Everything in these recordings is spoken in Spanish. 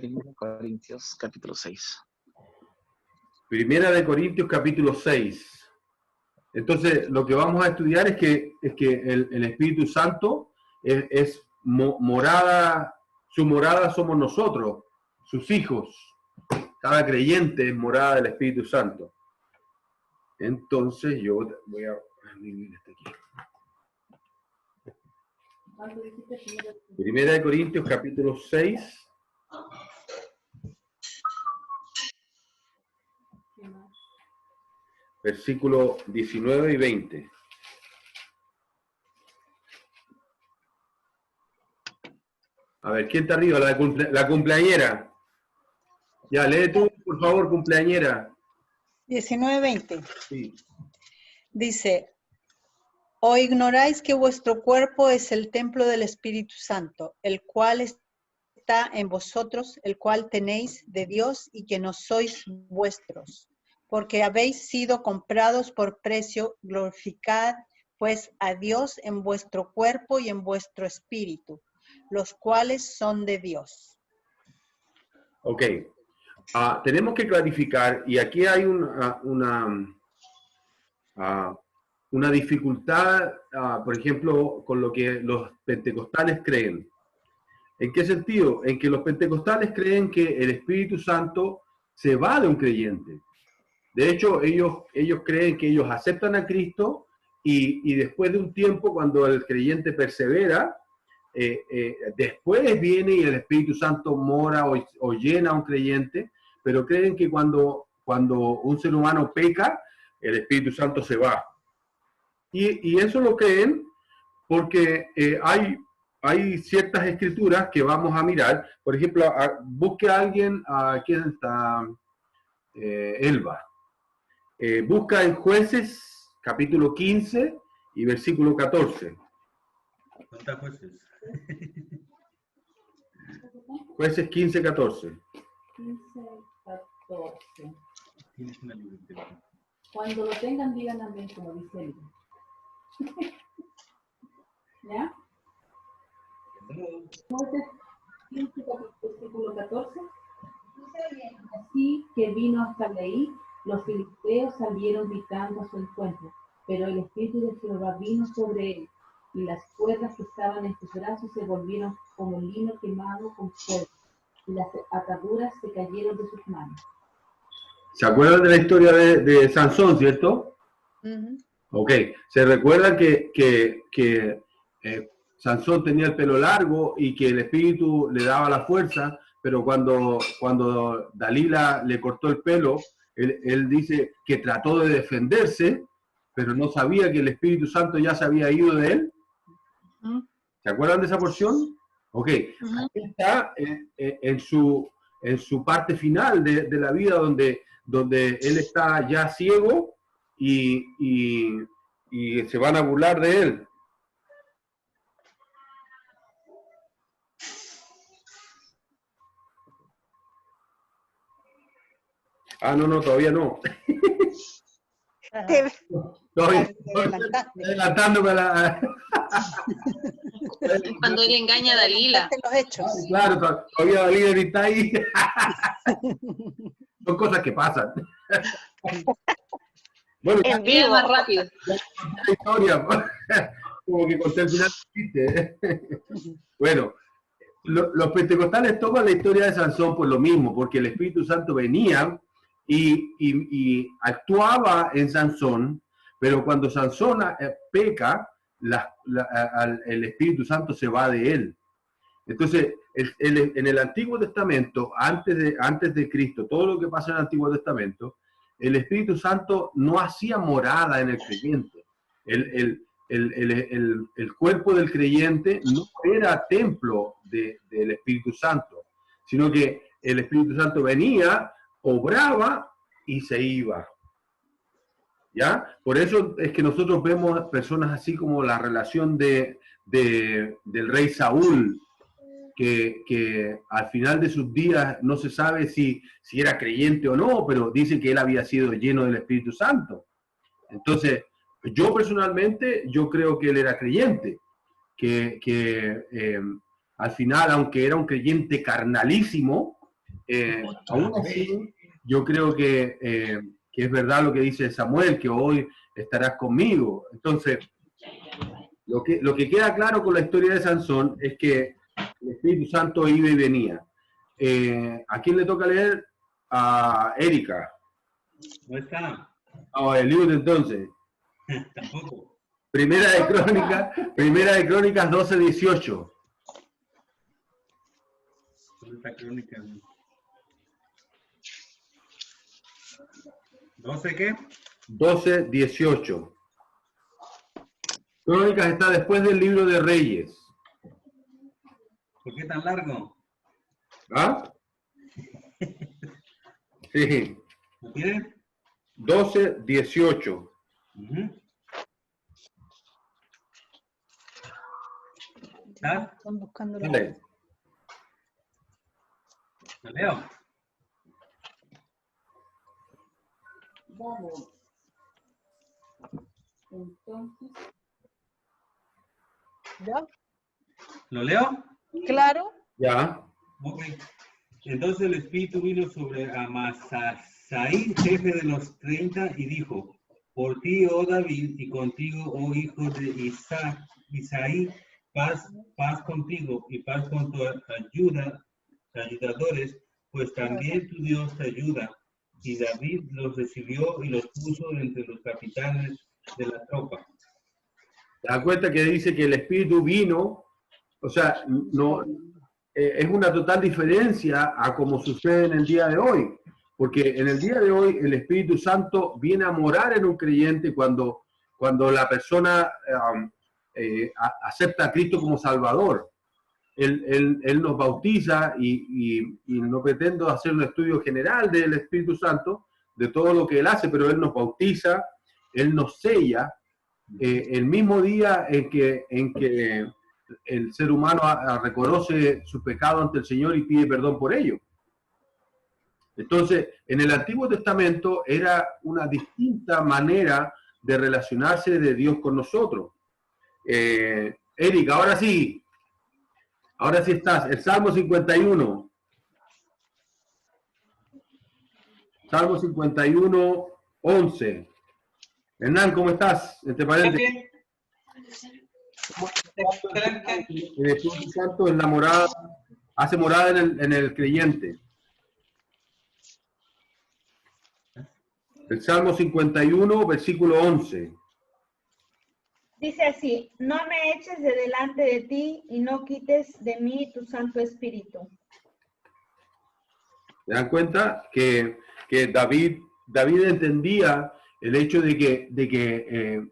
1 Corintios capítulo 6. Primera de Corintios capítulo 6. Entonces, lo que vamos a estudiar es que el Espíritu Santo es morada, su morada somos nosotros, sus hijos. Cada creyente es morada del Espíritu Santo. Entonces, yo voy a escribir este aquí. Primera de Corintios capítulo 6. Versículo 19 y 20. A ver, ¿quién está arriba? La cumpleañera. Ya, lee tú, por favor, cumpleañera. 19:20. Sí. Dice, ¿o ignoráis que vuestro cuerpo es el templo del Espíritu Santo, el cual está en vosotros, el cual tenéis de Dios y que no sois vuestros? Porque habéis sido comprados por precio, glorificad pues a Dios en vuestro cuerpo y en vuestro espíritu, los cuales son de Dios. Ok. Tenemos que clarificar, y aquí hay una dificultad, por ejemplo, con lo que los pentecostales creen. ¿En qué sentido? En que los pentecostales creen que el Espíritu Santo se va de un creyente. De hecho, ellos creen que ellos aceptan a Cristo y después de un tiempo, cuando el creyente persevera, después viene y el Espíritu Santo mora o llena a un creyente, pero creen que cuando un ser humano peca, el Espíritu Santo se va. Y eso lo creen porque hay ciertas escrituras que vamos a mirar. Por ejemplo, busque a alguien, ¿quién está? Elba. Busca en Jueces, capítulo 15 y versículo 14. ¿Cuántas jueces? Jueces 15, 14. 15, 14. Tienes una libreta. Cuando lo tengan, digan amén, como dice él. ¿Ya? Jueces 15, versículo 14. Así que vino hasta Leí, los filisteos salieron gritando a su encuentro, pero el Espíritu de Jehová vino sobre él, y las cuerdas que estaban en sus brazos se volvieron como lino quemado con fuego, y las ataduras se cayeron de sus manos. ¿Se acuerdan de la historia de Sansón, cierto? Ok, se recuerda que Sansón tenía el pelo largo y que el Espíritu le daba la fuerza, pero cuando Dalila le cortó el pelo, él dice que trató de defenderse, pero no sabía que el Espíritu Santo ya se había ido de él. ¿Se acuerdan de esa porción? Ok, aquí está en su parte final de la vida donde él está ya ciego y se van a burlar de él. No, todavía no. Estoy adelantándome a la... Cuando él engaña a Dalila. Los hechos. Claro, todavía Dalila ni está ahí. Son cosas que pasan. Bueno, En vivo. Más rápido. La historia, como que conté el final. Bueno, los pentecostales toman la historia de Sansón por lo mismo, porque el Espíritu Santo venía y actuaba en Sansón, pero cuando Sansón peca, el Espíritu Santo se va de él. Entonces, en el Antiguo Testamento, antes de Cristo, todo lo que pasa en el Antiguo Testamento, el Espíritu Santo no hacía morada en el creyente. El cuerpo del creyente no era templo del Espíritu Santo, sino que el Espíritu Santo venía, obraba y se iba. ¿Ya? Por eso es que nosotros vemos personas así como la relación del rey Saúl, que al final de sus días no se sabe si era creyente o no, pero dicen que él había sido lleno del Espíritu Santo. Entonces, yo personalmente, yo creo que él era creyente, que al final, aunque era un creyente carnalísimo, aún así, yo creo que es verdad lo que dice Samuel, que hoy estarás conmigo. Entonces, lo que queda claro con la historia de Sansón es que el Espíritu Santo iba y venía. ¿A quién le toca leer? A Erika. No está. Eliud, entonces. Tampoco. Primera de Crónicas 12:18. ¿Dónde está Crónicas? ¿12 qué? 12:18. Crónicas está después del libro de Reyes. ¿Por qué tan largo? ¿Ah? Sí. ¿Lo tiene? 12:18. ¿Estás? Están buscando la... Dale. ¿Lo leo? Vamos. Entonces, ¿Ya? ¿Lo leo? ¿Claro? Ya. Ok. Entonces el Espíritu vino sobre Amasai, jefe de los 30, y dijo: por ti, oh David, y contigo, oh hijo de Isaí, paz contigo y paz con tu ayudadores, pues también tu Dios te ayuda. Y David los recibió y los puso entre los capitanes de la tropa. ¿Te das cuenta que dice que el Espíritu vino? O sea, no, es una total diferencia a como sucede en el día de hoy. Porque en el día de hoy el Espíritu Santo viene a morar en un creyente cuando la persona acepta a Cristo como Salvador. Él nos bautiza y no pretendo hacer un estudio general del Espíritu Santo, de todo lo que Él hace, pero Él nos bautiza, Él nos sella, el mismo día en que el ser humano reconoce su pecado ante el Señor y pide perdón por ello. Entonces, en el Antiguo Testamento era una distinta manera de relacionarse de Dios con nosotros. Erika, ahora sí estás. El Salmo 51. Salmo 51, 11. Hernán, ¿cómo estás? Entre paréntesis. El Espíritu Santo es la morada, hace morada en el creyente. El Salmo 51, versículo 11. Dice así: no me eches de delante de ti y no quites de mí tu Santo Espíritu. ¿Se dan cuenta? Que David entendía el hecho de que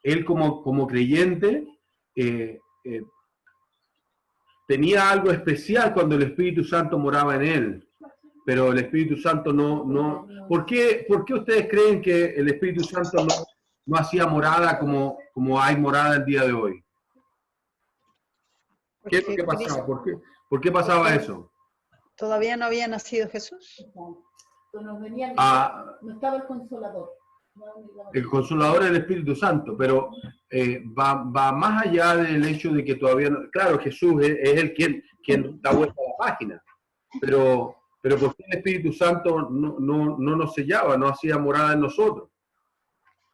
él como creyente tenía algo especial cuando el Espíritu Santo moraba en él. Pero el Espíritu Santo no. ¿Por qué ustedes creen que el Espíritu Santo no hacía morada como hay morada el día de hoy? ¿Qué es lo que pasaba? ¿Por qué pasaba eso? ¿Todavía no había nacido Jesús? no venía, no estaba el Consolador. El Consolador es el Espíritu Santo, pero va más allá del hecho de que todavía no. Claro, Jesús es el quien da vuelta a la página, pero ¿por qué el Espíritu Santo no nos sellaba, no hacía morada en nosotros?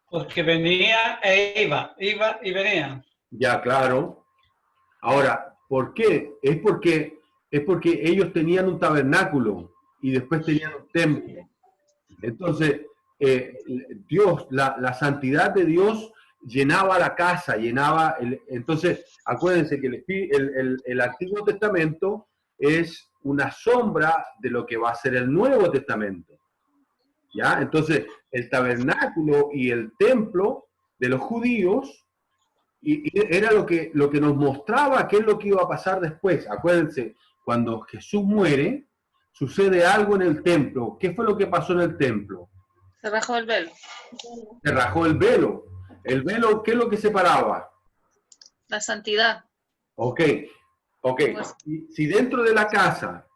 Porque venía e iba y venía. Ya, claro. Ahora, ¿por qué? Es porque ellos tenían un tabernáculo y después tenían un templo. Entonces, Dios, la santidad de Dios llenaba la casa, entonces, acuérdense que el Antiguo Testamento es una sombra de lo que va a ser el Nuevo Testamento. ¿Ya? Entonces, el tabernáculo y el templo de los judíos era lo que nos mostraba qué es lo que iba a pasar después. Acuérdense, cuando Jesús muere, sucede algo en el templo. ¿Qué fue lo que pasó en el templo? Se rajó el velo. Se rajó el velo. El velo, ¿qué es lo que separaba? La santidad. Ok. Si dentro de la casa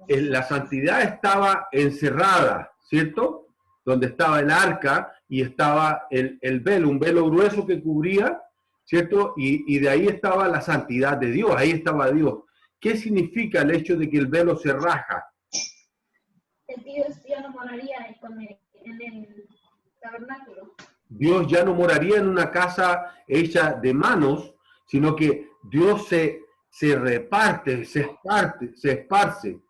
la santidad estaba encerrada, ¿cierto? Donde estaba el arca y estaba el velo, un velo grueso que cubría, ¿cierto? Y de ahí estaba la santidad de Dios, ahí estaba Dios. ¿Qué significa el hecho de que el velo se raja? moraría en el tabernáculo. Dios ya no moraría en una casa hecha de manos, sino que Dios se reparte, se esparce.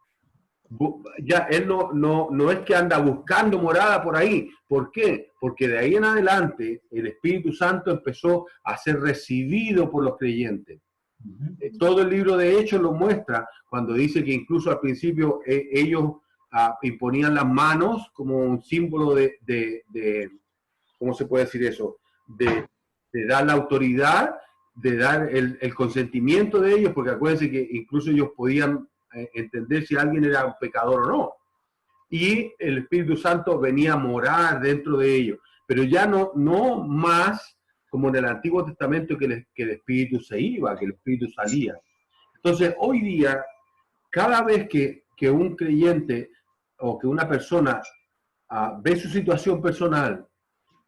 Ya Él no es que anda buscando morada por ahí. ¿Por qué? Porque de ahí en adelante el Espíritu Santo empezó a ser recibido por los creyentes. Todo el libro de Hechos lo muestra cuando dice que incluso al principio ellos imponían las manos como un símbolo de ¿cómo se puede decir eso? De dar la autoridad, de dar el consentimiento de ellos, porque acuérdense que incluso ellos podían entender si alguien era un pecador o no. Y el Espíritu Santo venía a morar dentro de ellos, pero ya no más como en el Antiguo Testamento que el Espíritu se iba, que el Espíritu salía. Entonces, hoy día, cada vez que un creyente o que una persona ve su situación personal,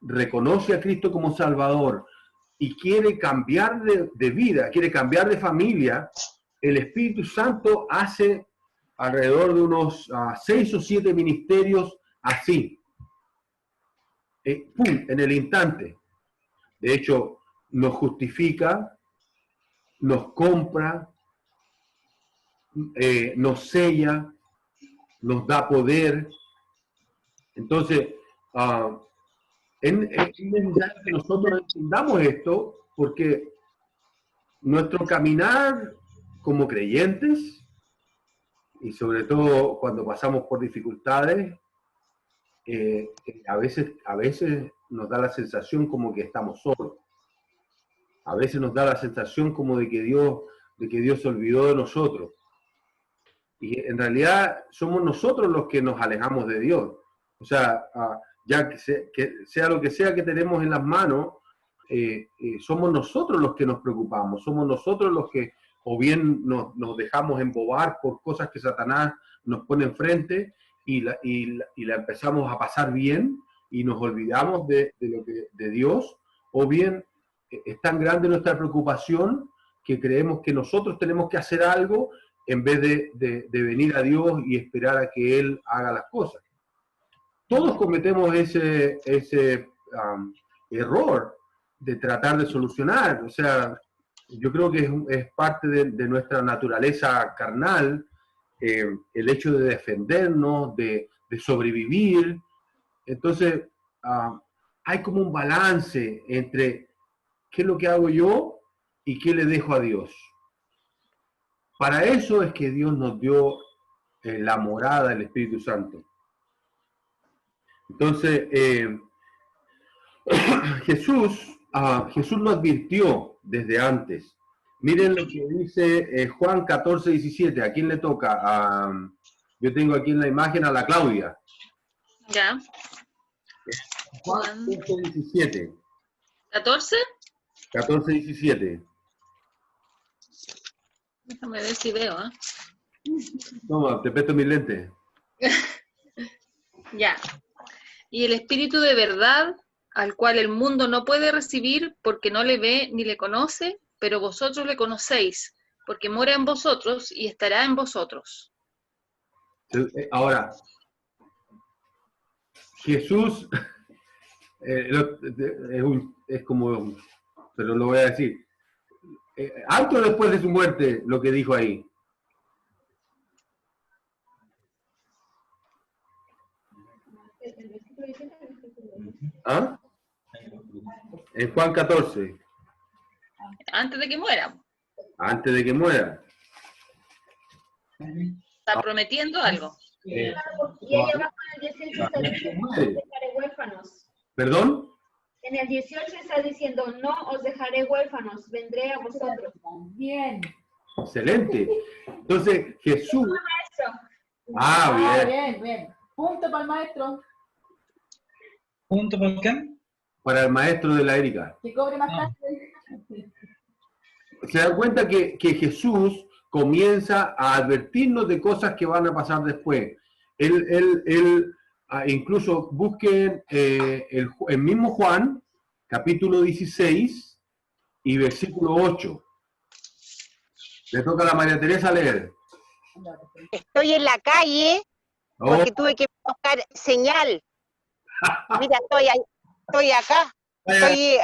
reconoce a Cristo como Salvador y quiere cambiar de vida, quiere cambiar de familia, el Espíritu Santo hace alrededor de unos 6 o 7 ministerios así, ¡pum!, en el instante. De hecho, nos justifica, nos compra, nos sella, nos da poder. Entonces, es necesario que nosotros entendamos esto, porque nuestro caminar como creyentes, y sobre todo cuando pasamos por dificultades, a veces nos da la sensación como que estamos solos. A veces nos da la sensación como de que Dios se olvidó de nosotros. Y en realidad somos nosotros los que nos alejamos de Dios. O sea, ya que sea lo que sea que tenemos en las manos, somos nosotros los que nos preocupamos, somos nosotros los que o bien nos dejamos embobar por cosas que Satanás nos pone enfrente y la empezamos a pasar bien y nos olvidamos de Dios, o bien es tan grande nuestra preocupación que creemos que nosotros tenemos que hacer algo en vez de venir a Dios y esperar a que Él haga las cosas. Todos cometemos ese error de tratar de solucionar. O sea, yo creo que es parte de nuestra naturaleza carnal, el hecho de defendernos, de sobrevivir. Entonces, hay como un balance entre qué es lo que hago yo y qué le dejo a Dios. Para eso es que Dios nos dio la morada del Espíritu Santo. Entonces, Jesús lo advirtió desde antes. Miren lo que dice Juan 14, 17. ¿A quién le toca? Yo tengo aquí en la imagen a la Claudia. Ya. Juan 14, 17. ¿14? 14, 17. Déjame ver si veo, Toma, te presto mis lentes. Ya. Y el Espíritu de verdad, al cual el mundo no puede recibir porque no le ve ni le conoce, pero vosotros le conocéis, porque mora en vosotros y estará en vosotros. Ahora, Jesús es como, pero lo voy a decir, antes o después de su muerte, lo que dijo ahí. ¿Ah? En Juan 14. Antes de que muera. Antes de que muera. Está prometiendo algo. Y ella abajo en el 18 está diciendo, no os dejaré huérfanos. ¿Perdón? En el 18 está diciendo, no os dejaré huérfanos, vendré a vosotros. Bien. Excelente. Entonces, Jesús... Bien, bien. Punto para el maestro. ¿Punto por qué? Para el maestro de la Erika. Que cobre más tarde. Se dan cuenta que Jesús comienza a advertirnos de cosas que van a pasar después. Él incluso busquen el mismo Juan, capítulo 16 y versículo 8. Le toca a la María Teresa leer. Estoy en la calle Oh, porque tuve que buscar señal. Mira, estoy acá, estoy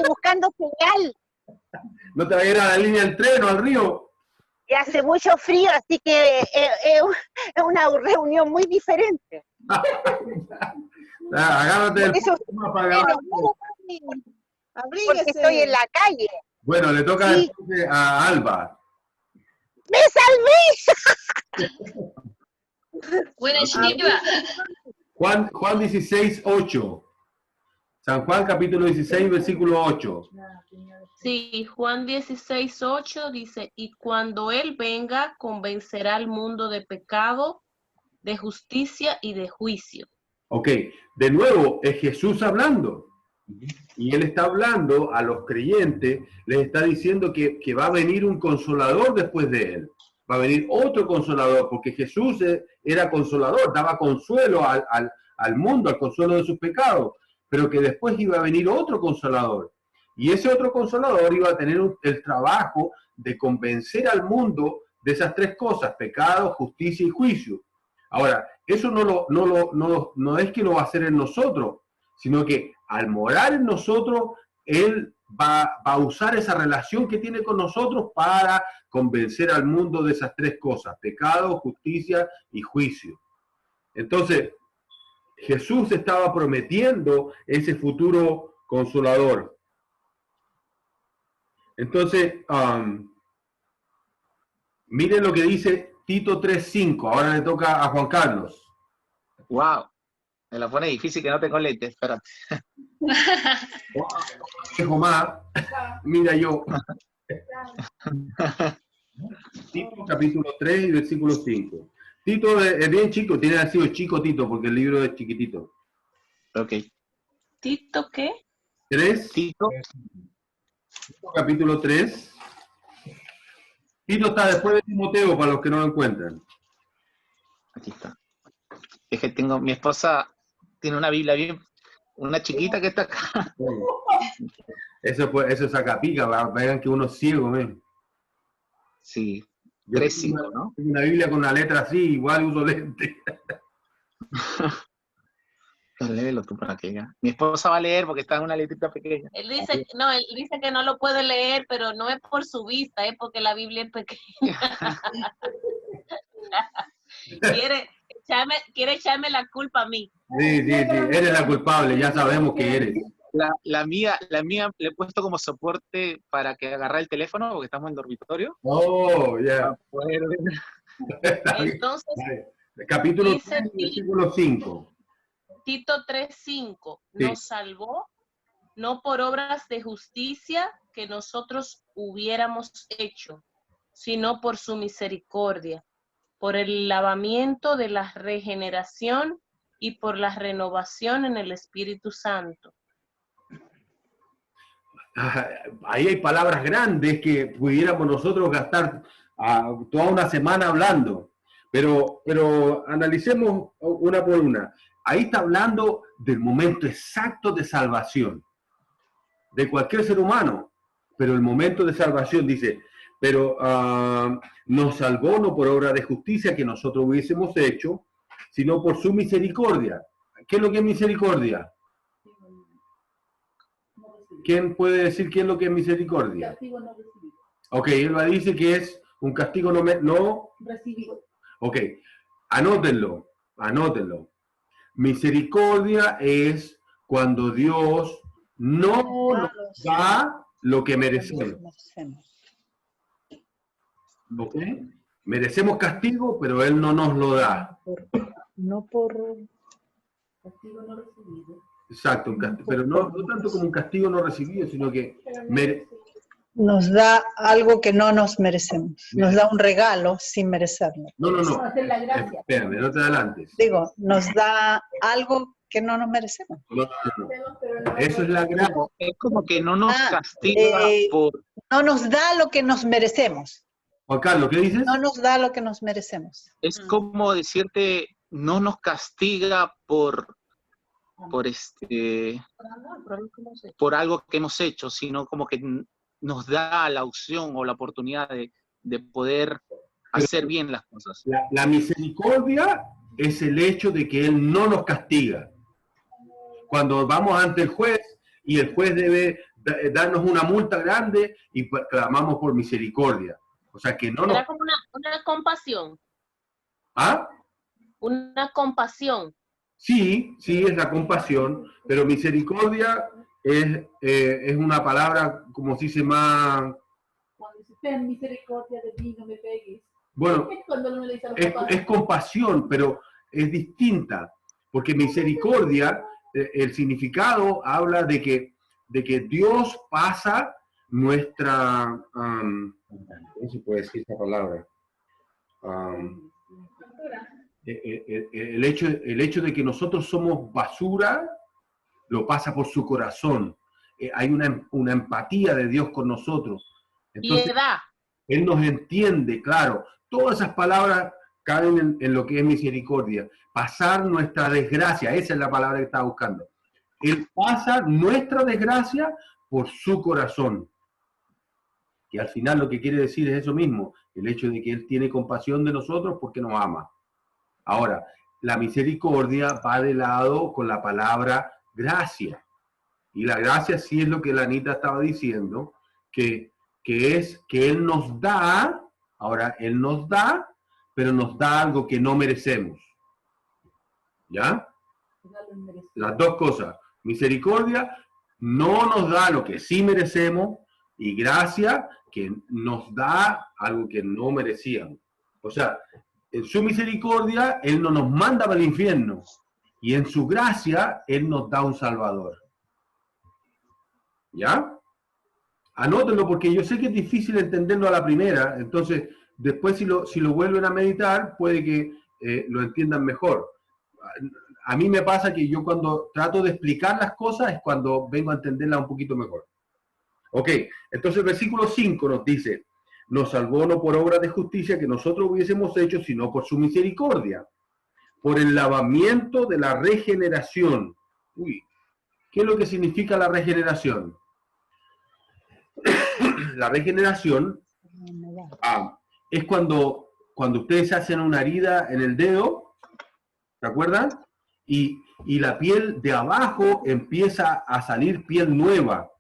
buscando señal. no te va a ir a la línea del tren o al río. Y hace mucho frío, así que es una reunión muy diferente. Agárrate del Eso- teléfono para agarrar. Porque estoy en la calle. Bueno, le toca Sí. entonces a Alba. ¡Me salvé! Buena Shiva. Juan 16, 8. San Juan capítulo 16, versículo 8. Sí, Juan 16, 8 dice, y cuando Él venga, convencerá al mundo de pecado, de justicia y de juicio. Ok, de nuevo es Jesús hablando. Y Él está hablando a los creyentes, les está diciendo que va a venir un consolador después de Él. Va a venir otro consolador, porque Jesús era consolador, daba consuelo al mundo, al consuelo de sus pecados, pero que después iba a venir otro consolador. Y ese otro consolador iba a tener el trabajo de convencer al mundo de esas tres cosas: pecado, justicia y juicio. Ahora, eso no es que lo va a hacer en nosotros, sino que al morar en nosotros, Él va a usar esa relación que tiene con nosotros para convencer al mundo de esas tres cosas: pecado, justicia y juicio. Entonces, Jesús estaba prometiendo ese futuro consolador. Entonces, miren lo que dice Tito 3:5. Ahora le toca a Juan Carlos. Wow. Me la pone difícil que no tengo lentes, espérate. Dejo más. Mira yo. Tito capítulo 3 y versículo 5. Tito es bien chico, tiene sido chico Tito, porque el libro es chiquitito. Ok. ¿Tito qué? 3, Tito. capítulo 3. Tito está después de Timoteo, para los que no lo encuentran. Aquí está. Es que tengo, mi esposa tiene una Biblia bien, una chiquita que está acá. Eso saca pica, vean que uno es ciego, ¿ven? Sí, Yo 3:5, ¿no? tengo una Biblia con una letra así, igual uso lente. Léelo tú para que diga. Mi esposa va a leer porque está en una letrita pequeña. Él dice que no lo puede leer, pero no es por su vista, es porque la Biblia es pequeña. quiere echarme la culpa a mí. Sí, eres la culpable, ya sabemos que eres. La mía le he puesto como soporte para que agarre el teléfono porque estamos en dormitorio. Oh, ya. Entonces, Capítulo dice 3, versículo 5. Tito 3:5 Sí. nos salvó no por obras de justicia que nosotros hubiéramos hecho, sino por su misericordia, por el lavamiento de la regeneración y por la renovación en el Espíritu Santo. Ahí hay palabras grandes que pudiéramos nosotros gastar toda una semana hablando, pero analicemos una por una. Ahí está hablando del momento exacto de salvación de cualquier ser humano, pero el momento de salvación dice, pero nos salvó no por obra de justicia que nosotros hubiésemos hecho, sino por su misericordia. ¿Qué es lo que es misericordia? ¿Quién puede decir qué es lo que es misericordia? Castigo no recibido. Ok, él va a decir que es un castigo no Recibido. Ok, anótenlo. Misericordia es cuando Dios no nos da lo que merecemos. ¿Ok? Merecemos castigo, pero Él no nos lo da. No por... Castigo no recibido. Exacto, pero no tanto como un castigo no recibido, sino que Nos da algo que no nos merecemos. Nos da un regalo sin merecerlo. No. Hacer la gracia. Espérame, no te adelantes. Digo, nos da algo que no nos merecemos. No. Eso es la gracia. Es como que no nos castiga por... No nos da lo que nos merecemos. Juan Carlos, ¿qué dices? No nos da lo que nos merecemos. Es como decirte, no nos castiga por algo que hemos hecho, sino como que nos da la opción o la oportunidad de poder hacer bien las cosas. La misericordia es el hecho de que Él no nos castiga. Cuando vamos ante el juez y el juez debe darnos una multa grande y clamamos por misericordia. O sea, que no nos... Era como una compasión. ¿Ah? Una compasión. Sí, sí, es la compasión, pero misericordia es una palabra, como se dice, más... Cuando dice, ten misericordia de mí, no me pegues. Bueno, Cuando uno le dice a los papás, es compasión, pero es distinta, porque misericordia, el significado habla de que Dios pasa nuestra... ¿cómo se puede decir esa palabra? El hecho de que nosotros somos basura, lo pasa por su corazón. Hay una empatía de Dios con nosotros. Entonces, Piedad. Él nos entiende, claro. Todas esas palabras caen en lo que es misericordia. Pasar nuestra desgracia, esa es la palabra que estaba buscando. Él pasa nuestra desgracia por su corazón. Que al final lo que quiere decir es eso mismo, el hecho de que Él tiene compasión de nosotros porque nos ama. Ahora, la misericordia va de lado con la palabra gracia. Y la gracia sí es lo que la Anita estaba diciendo, que es que Él nos da, ahora Él nos da, pero nos da algo que no merecemos. ¿Ya? Las dos cosas. Misericordia no nos da lo que sí merecemos y gracia que nos da algo que no merecíamos. O sea, en su misericordia Él no nos manda para el infierno y en su gracia Él nos da un Salvador. ¿Ya? Anótenlo porque yo sé que es difícil entenderlo a la primera, entonces después si lo vuelven a meditar puede que lo entiendan mejor. A mí me pasa que yo cuando trato de explicar las cosas es cuando vengo a entenderlas un poquito mejor. Ok, entonces el versículo 5 nos dice, nos salvó no por obras de justicia que nosotros hubiésemos hecho, sino por su misericordia, por el lavamiento de la regeneración. Uy, ¿qué es lo que significa la regeneración? La regeneración es cuando ustedes hacen una herida en el dedo, ¿se acuerdan? Y la piel de abajo empieza a salir piel nueva.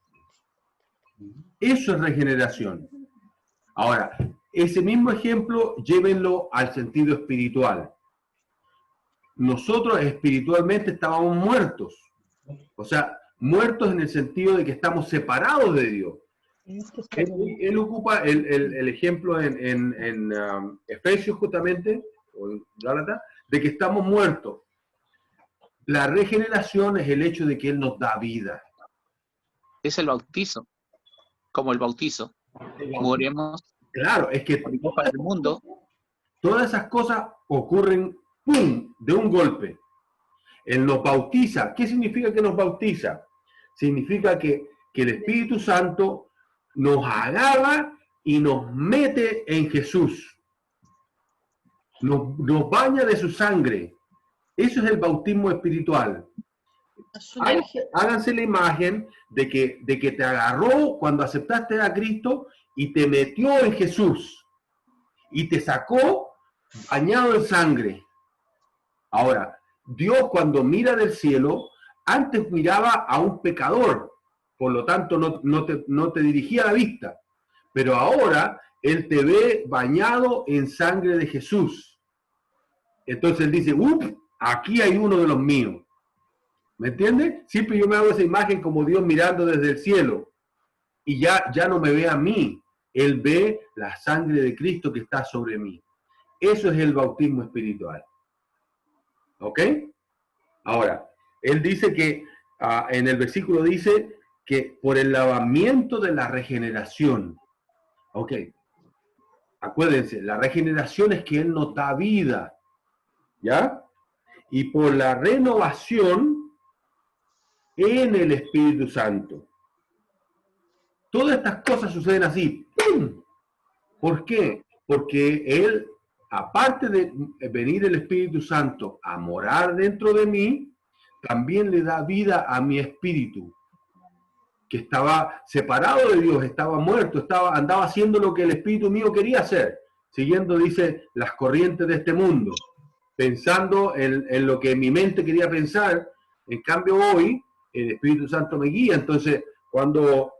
Eso es regeneración. Ahora, ese mismo ejemplo, llévenlo al sentido espiritual. Nosotros espiritualmente estábamos muertos. O sea, muertos en el sentido de que estamos separados de Dios. Él ocupa el ejemplo en Efesios justamente, o en Gálatas, de que estamos muertos. La regeneración es el hecho de que Él nos da vida. Es el bautizo, como el bautizo. Moriremos. Claro, es que para el mundo. Todas esas cosas ocurren, ¡pum!, de un golpe. Él nos bautiza. ¿Qué significa que nos bautiza? Significa que el Espíritu Santo nos agarra y nos mete en Jesús. Nos baña de su sangre. Eso es el bautismo espiritual. Háganse la imagen de que te agarró cuando aceptaste a Cristo y te metió en Jesús. Y te sacó bañado en sangre. Ahora, Dios cuando mira del cielo, antes miraba a un pecador. Por lo tanto, no te dirigía la vista. Pero ahora, Él te ve bañado en sangre de Jesús. Entonces Él dice, aquí hay uno de los míos. ¿Me entiendes? Siempre yo me hago esa imagen como Dios mirando desde el cielo. Y ya no me ve a mí. Él ve la sangre de Cristo que está sobre mí. Eso es el bautismo espiritual. ¿Ok? Ahora, Él dice que, en el versículo dice, que por el lavamiento de la regeneración. Ok. Acuérdense, la regeneración es que Él nos da vida. ¿Ya? Y por la renovación en el Espíritu Santo. Todas estas cosas suceden así. ¡Pum! ¿Por qué? Porque Él, aparte de venir el Espíritu Santo a morar dentro de mí, también le da vida a mi espíritu, que estaba separado de Dios, estaba muerto, andaba haciendo lo que el espíritu mío quería hacer. siguiendo, dice, las corrientes de este mundo, pensando en lo que mi mente quería pensar. En cambio hoy el Espíritu Santo me guía. Entonces, cuando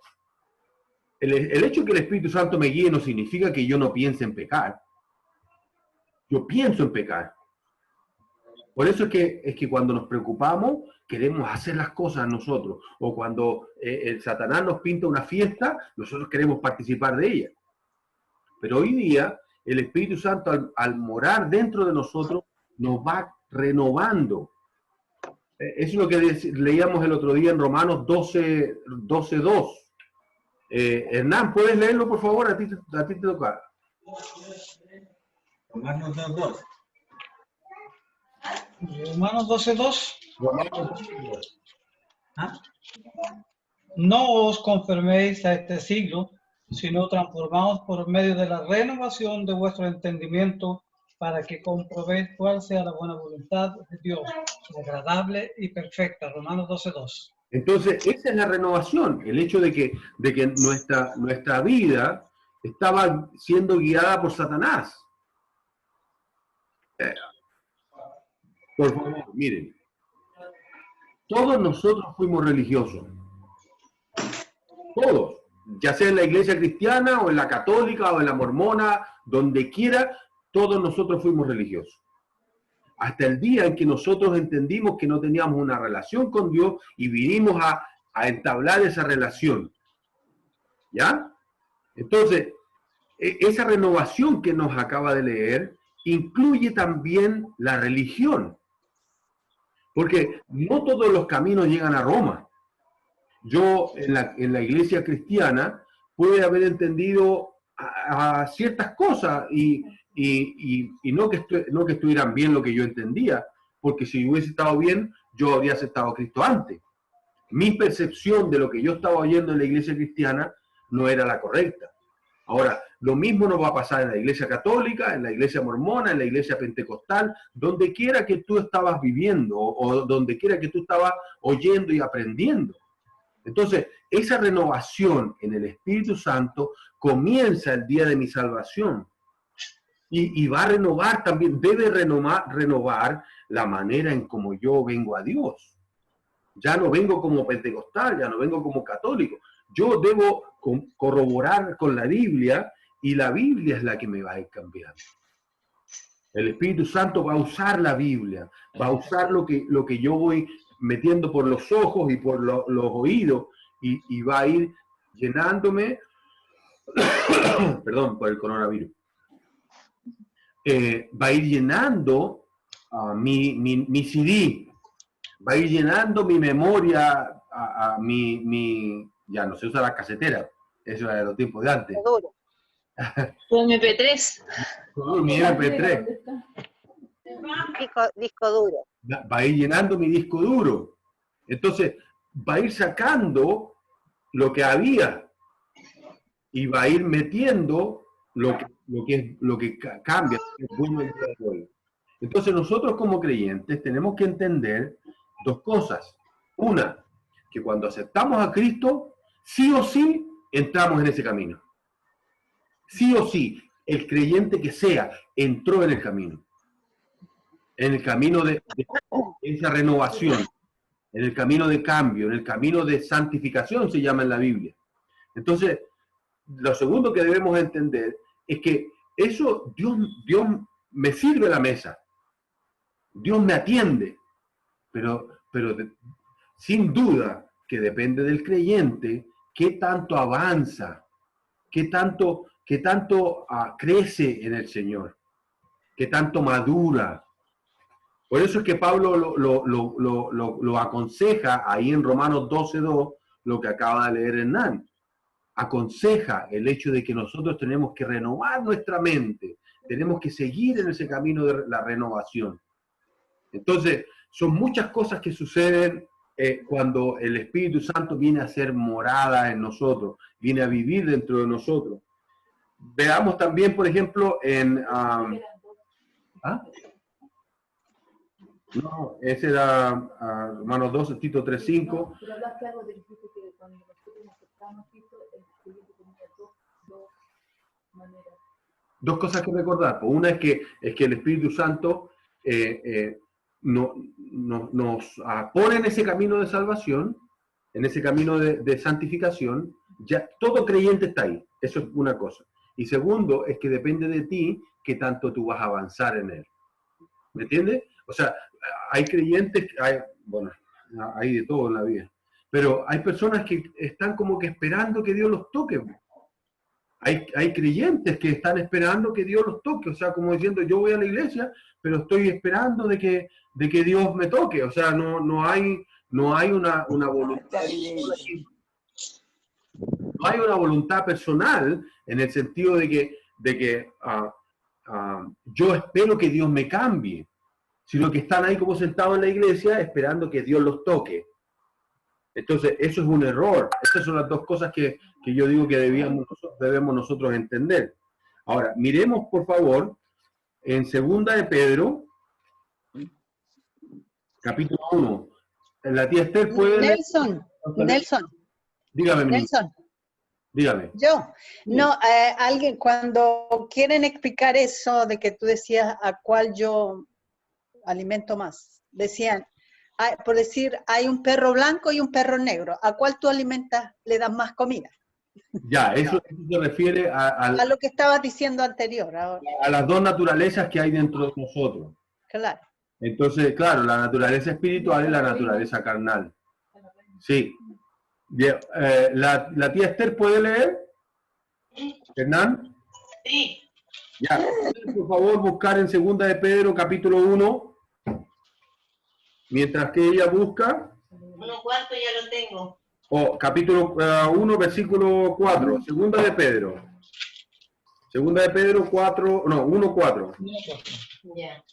el hecho de que el Espíritu Santo me guíe no significa que yo no piense en pecar. Yo pienso en pecar. Por eso es que cuando nos preocupamos, queremos hacer las cosas nosotros. O cuando el Satanás nos pinta una fiesta, nosotros queremos participar de ella. Pero hoy día, el Espíritu Santo, al morar dentro de nosotros, nos va renovando. Eso es lo que leíamos el otro día en Romanos 12:2. Hernán, ¿puedes leerlo, por favor? A ti te toca. Romanos 2:2. Romanos 12:2. Romanos 12:2. ¿Ah? No os conforméis a este siglo, sino transformaos por medio de la renovación de vuestro entendimiento, para que comprobéis cuál sea la buena voluntad de Dios, agradable y perfecta. Romanos 12:2. Entonces, esa es la renovación, el hecho de que nuestra vida estaba siendo guiada por Satanás. Por favor, miren, todos nosotros fuimos religiosos, todos, ya sea en la iglesia cristiana o en la católica o en la mormona, donde quiera, todos nosotros fuimos religiosos. Hasta el día en que nosotros entendimos que no teníamos una relación con Dios y vinimos a entablar esa relación. ¿Ya? Entonces, esa renovación que nos acaba de leer incluye también la religión. Porque no todos los caminos llegan a Roma. Yo en la iglesia cristiana pude haber entendido a ciertas cosas y no que estuvieran bien lo que yo entendía, porque si hubiese estado bien, yo habría aceptado a Cristo antes. Mi percepción de lo que yo estaba oyendo en la iglesia cristiana no era la correcta. Ahora, lo mismo nos va a pasar en la iglesia católica, en la iglesia mormona, en la iglesia pentecostal, donde quiera que tú estabas viviendo o donde quiera que tú estabas oyendo y aprendiendo. Entonces, esa renovación en el Espíritu Santo comienza el día de mi salvación. Y va a renovar también, debe renovar la manera en como yo vengo a Dios. Ya no vengo como pentecostal, ya no vengo como católico. Yo debo corroborar con la Biblia y la Biblia es la que me va a ir cambiando. El Espíritu Santo va a usar la Biblia, va a usar lo que yo voy metiendo por los ojos y por los oídos y va a ir llenándome, perdón, por el coronavirus. Va a ir llenando mi CD, va a ir llenando mi memoria, ya no se usa la casetera, eso era de los tiempos de antes. Un MP3. Mi MP3. Disco duro. Va a ir llenando mi disco duro. Entonces, va a ir sacando lo que había y va a ir metiendo lo que cambia. Entonces, nosotros como creyentes tenemos que entender dos cosas. Una, que cuando aceptamos a Cristo, sí o sí entramos en ese camino. Sí o sí, el creyente que sea, entró en el camino. En el camino de esa renovación, en el camino de cambio, en el camino de santificación se llama en la Biblia. Entonces, lo segundo que debemos entender es que eso, Dios me sirve la mesa. Dios me atiende. Pero sin duda que depende del creyente qué tanto avanza, qué tanto crece en el Señor, qué tanto madura. Por eso es que Pablo lo aconseja ahí en Romanos 12:2, lo que acaba de leer Hernán. Aconseja el hecho de que nosotros tenemos que renovar nuestra mente, tenemos que seguir en ese camino de la renovación. Entonces, son muchas cosas que suceden cuando el Espíritu Santo viene a ser morada en nosotros, viene a vivir dentro de nosotros. Veamos también, por ejemplo, en... No, ese era Romanos 12, Tito 3:5. Pero hablaste algo de que cuando nosotros aceptamos Cristo, el Espíritu tenía dos maneras. Dos cosas que recordar. Pues una es que el Espíritu Santo nos pone en ese camino de salvación, en ese camino de santificación. Ya todo creyente está ahí. Eso es una cosa. Y segundo, es que depende de ti qué tanto tú vas a avanzar en él. ¿Me entiendes? O sea, hay creyentes, bueno, hay de todo en la vida, pero hay personas que están como que esperando que Dios los toque. Hay creyentes que están esperando que Dios los toque, o sea, como diciendo, yo voy a la iglesia, pero estoy esperando de que Dios me toque. O sea, no hay una voluntad. No hay una voluntad personal en el sentido de que yo espero que Dios me cambie, sino que están ahí como sentados en la iglesia esperando que Dios los toque. Entonces, eso es un error. Estas son las dos cosas que yo digo que debemos nosotros entender. Ahora, miremos, por favor, en 2 de Pedro, capítulo 1. La tía Esther puede... Nelson. Dígame, Nelson. Dígame. Yo. No, alguien, cuando quieren explicar eso de que tú decías a cuál yo alimento más, decían, por decir, hay un perro blanco y un perro negro, ¿a cuál tú alimentas, le das más comida? Ya, eso se refiere a lo que estabas diciendo anterior. Ahora. A las dos naturalezas que hay dentro de nosotros. Claro. Entonces, claro, la naturaleza espiritual y la naturaleza carnal. Sí. ¿La tía Esther puede leer? ¿Hernán? Sí. Ya, por favor, buscar en 2 de Pedro, capítulo 1. Mientras que ella busca... 1 cuarto ya lo tengo. Capítulo 1, versículo 4. 2 de Pedro. 2 de Pedro 4, no, 1, 4. Ya.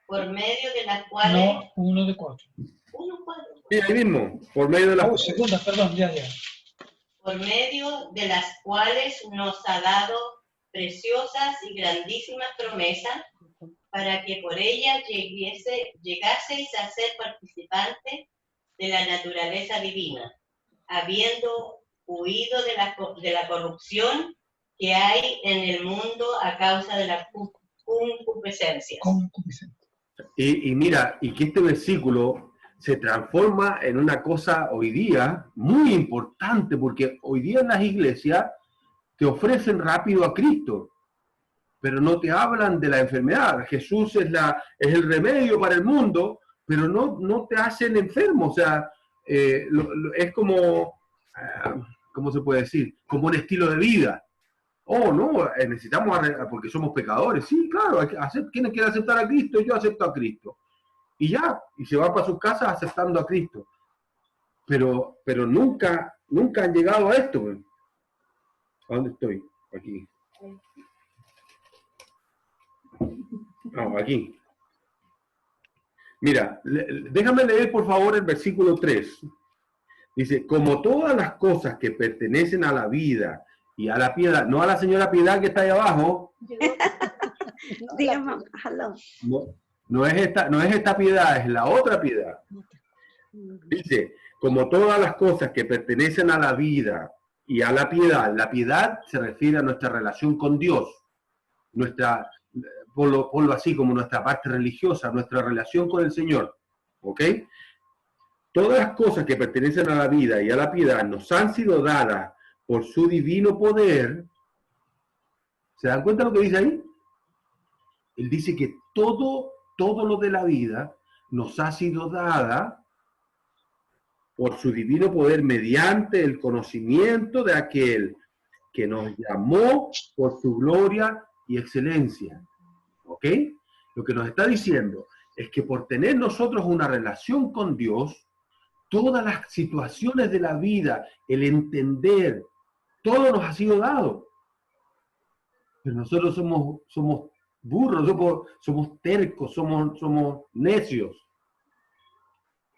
Por medio de las cuales... No, 1 de 4. 1, 4. Sí, ahí mismo, por medio de las... segunda, perdón, ya. Por medio de las cuales nos ha dado preciosas y grandísimas promesas, para que por ellas llegaseis a ser participantes de la naturaleza divina, habiendo huido de la corrupción que hay en el mundo a causa de la concupiscencia. Y mira, y que este versículo se transforma en una cosa hoy día muy importante, porque hoy día en las iglesias te ofrecen rápido a Cristo, pero no te hablan de la enfermedad. Jesús es el remedio para el mundo, pero no te hacen enfermo. O sea, es como, ¿cómo se puede decir? Como un estilo de vida. Oh, no, necesitamos, porque somos pecadores. Sí, claro, ¿quién quiere aceptar a Cristo? Yo acepto a Cristo. Y ya, y se va para sus casas aceptando a Cristo. Pero nunca han llegado a esto. ¿A dónde estoy? Aquí. No, aquí. Mira, déjame leer por favor el versículo 3. Dice, como todas las cosas que pertenecen a la vida y a la piedad, no a la señora Piedad que está ahí abajo. Dígame, No es esta piedad, es la otra piedad. Dice, como todas las cosas que pertenecen a la vida y a la piedad se refiere a nuestra relación con Dios, ponlo así como nuestra parte religiosa, nuestra relación con el Señor, ¿ok? Todas las cosas que pertenecen a la vida y a la piedad nos han sido dadas por su divino poder. ¿Se dan cuenta de lo que dice ahí? Él dice que todo lo de la vida nos ha sido dada por su divino poder mediante el conocimiento de aquel que nos llamó por su gloria y excelencia. ¿Ok? Lo que nos está diciendo es que por tener nosotros una relación con Dios, todas las situaciones de la vida, el entender, todo nos ha sido dado. Pero nosotros somos burros, somos tercos, somos necios.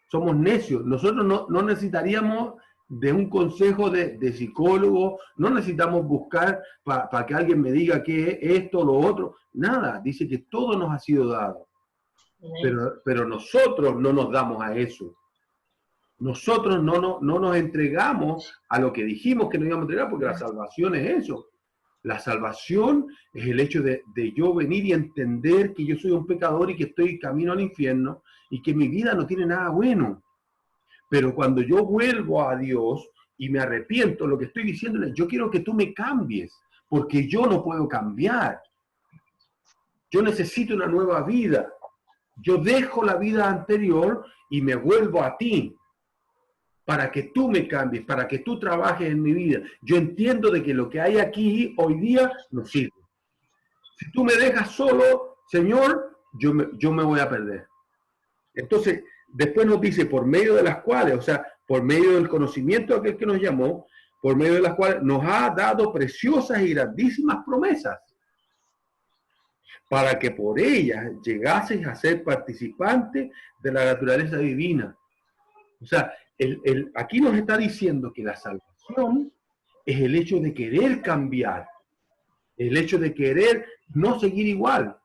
Somos necios. Nosotros no necesitaríamos de un consejo de psicólogo, no necesitamos buscar para que alguien me diga qué es esto o lo otro. Nada, dice que todo nos ha sido dado. Pero nosotros no nos damos a eso. Nosotros no nos entregamos a lo que dijimos que nos íbamos a entregar, porque la salvación es eso. La salvación es el hecho de yo venir y entender que yo soy un pecador y que estoy camino al infierno y que mi vida no tiene nada bueno. Pero cuando yo vuelvo a Dios y me arrepiento, lo que estoy diciéndole, yo quiero que tú me cambies, porque yo no puedo cambiar. Yo necesito una nueva vida. Yo dejo la vida anterior y me vuelvo a ti, para que tú me cambies, para que tú trabajes en mi vida. Yo entiendo de que lo que hay aquí hoy día no sirve. Si tú me dejas solo, Señor, yo me voy a perder. Entonces, después nos dice, por medio de las cuales, o sea, por medio del conocimiento de aquel que nos llamó, por medio de las cuales nos ha dado preciosas y grandísimas promesas, para que por ellas llegases a ser participantes de la naturaleza divina. O sea, aquí nos está diciendo que la salvación es el hecho de querer cambiar, el hecho de querer no seguir igual.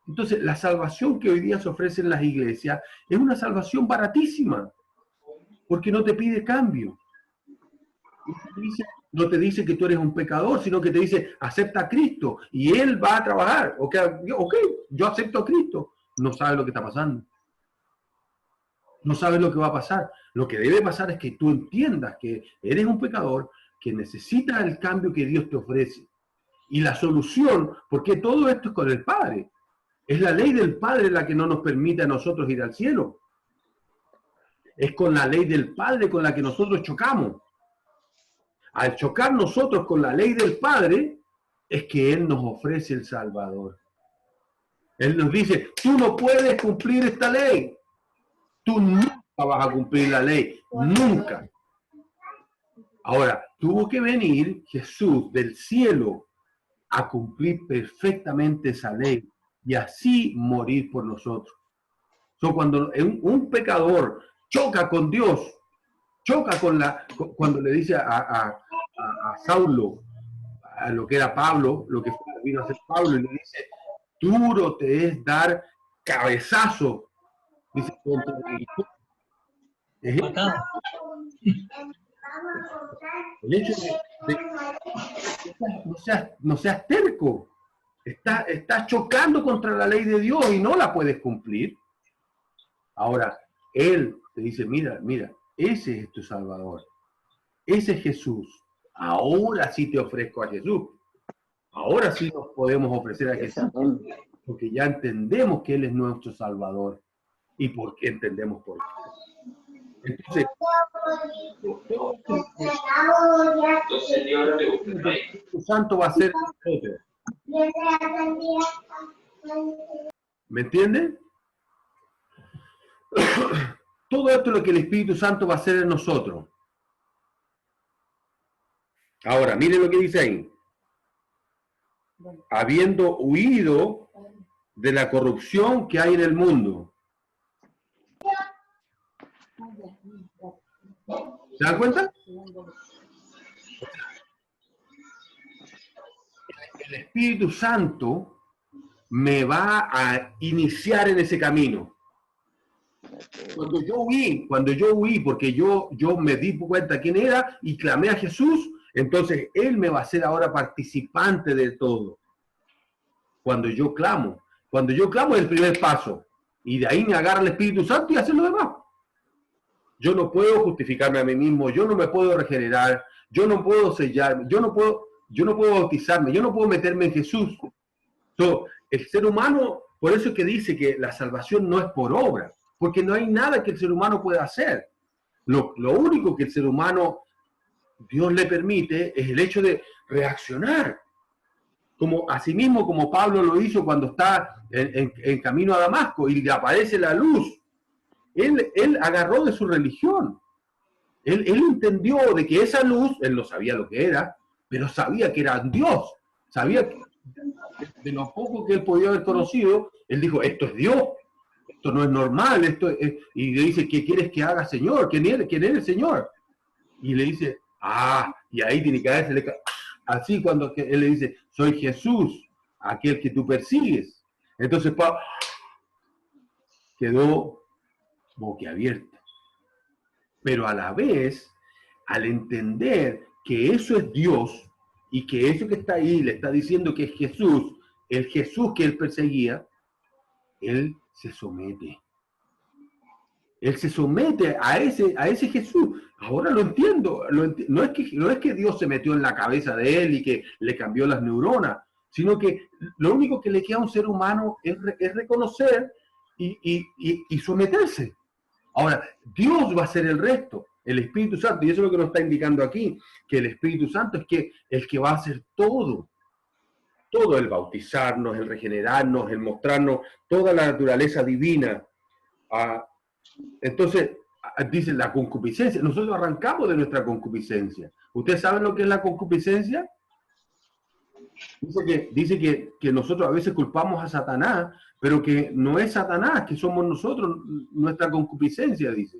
Entonces, la salvación que hoy día se ofrece en las iglesias es una salvación baratísima, porque no te pide cambio. No te dice que tú eres un pecador, sino que te dice, acepta a Cristo, y Él va a trabajar. Ok, yo acepto a Cristo. No sabes lo que está pasando. No sabes lo que va a pasar. Lo que debe pasar es que tú entiendas que eres un pecador, que necesitas el cambio que Dios te ofrece. Y la solución, porque todo esto es con el Padre. Es la ley del Padre la que no nos permite a nosotros ir al cielo. Es con la ley del Padre con la que nosotros chocamos. Al chocar nosotros con la ley del Padre, es que Él nos ofrece el Salvador. Él nos dice, tú no puedes cumplir esta ley. Tú nunca vas a cumplir la ley. Nunca. Ahora, tuvo que venir Jesús del cielo a cumplir perfectamente esa ley y así morir por nosotros. Cuando un pecador choca con Dios, choca cuando le dice a Saulo, a lo que era Pablo, lo que vino a ser Pablo, y le dice, duro te es dar cabezazo, dice, contra el hecho de no seas terco, estás chocando contra la ley de Dios y no la puedes cumplir. Ahora, Él te dice, mira, ese es tu Salvador, ese es Jesús. Ahora sí te ofrezco a Jesús. Ahora sí nos podemos ofrecer a Jesús, porque ya entendemos que Él es nuestro Salvador. ¿Y por qué entendemos por qué? Entonces, el Espíritu Santo va a ser nosotros. ¿Me entienden? Todo esto es lo que el Espíritu Santo va a hacer en nosotros. Ahora, miren lo que dice ahí. Habiendo huido de la corrupción que hay en el mundo. ¿Se dan cuenta? El Espíritu Santo me va a iniciar en ese camino. Cuando yo huí, porque yo me di cuenta quién era y clamé a Jesús, entonces Él me va a hacer ahora participante de todo. Cuando yo clamo es el primer paso. Y de ahí me agarra el Espíritu Santo y hace lo demás. Yo no puedo justificarme a mí mismo, yo no me puedo regenerar, yo no puedo sellarme, yo no puedo bautizarme, yo no puedo meterme en Jesús. El ser humano, por eso es que dice que la salvación no es por obra, porque no hay nada que el ser humano pueda hacer. Lo único que el ser humano, Dios le permite, es el hecho de reaccionar. Asimismo como Pablo lo hizo cuando está en camino a Damasco y le aparece la luz. Él agarró de su religión. Él entendió de que esa luz, él no sabía lo que era, pero sabía que era Dios. Sabía que de lo poco que él podía haber conocido, él dijo, esto es Dios, esto no es normal, y le dice, ¿qué quieres que haga, Señor? ¿Quién es el Señor? Y le dice, y ahí tiene que caerse, así cuando él le dice, soy Jesús, aquel que tú persigues. Entonces Pablo quedó boquiabierta. Pero a la vez, al entender que eso es Dios y que eso que está ahí le está diciendo que es Jesús, el Jesús que él perseguía, él se somete. Él se somete a ese Jesús. Ahora lo entiendo. No es que Dios se metió en la cabeza de él y que le cambió las neuronas, sino que lo único que le queda a un ser humano es reconocer y someterse. Ahora, Dios va a hacer el resto, el Espíritu Santo, y eso es lo que nos está indicando aquí, que el Espíritu Santo es que el que va a hacer todo, el bautizarnos, el regenerarnos, el mostrarnos toda la naturaleza divina. Entonces, dice la concupiscencia, nosotros arrancamos de nuestra concupiscencia. ¿Ustedes saben lo que es la concupiscencia? Dice que nosotros a veces culpamos a Satanás, pero que no es Satanás, que somos nosotros, nuestra concupiscencia, dice.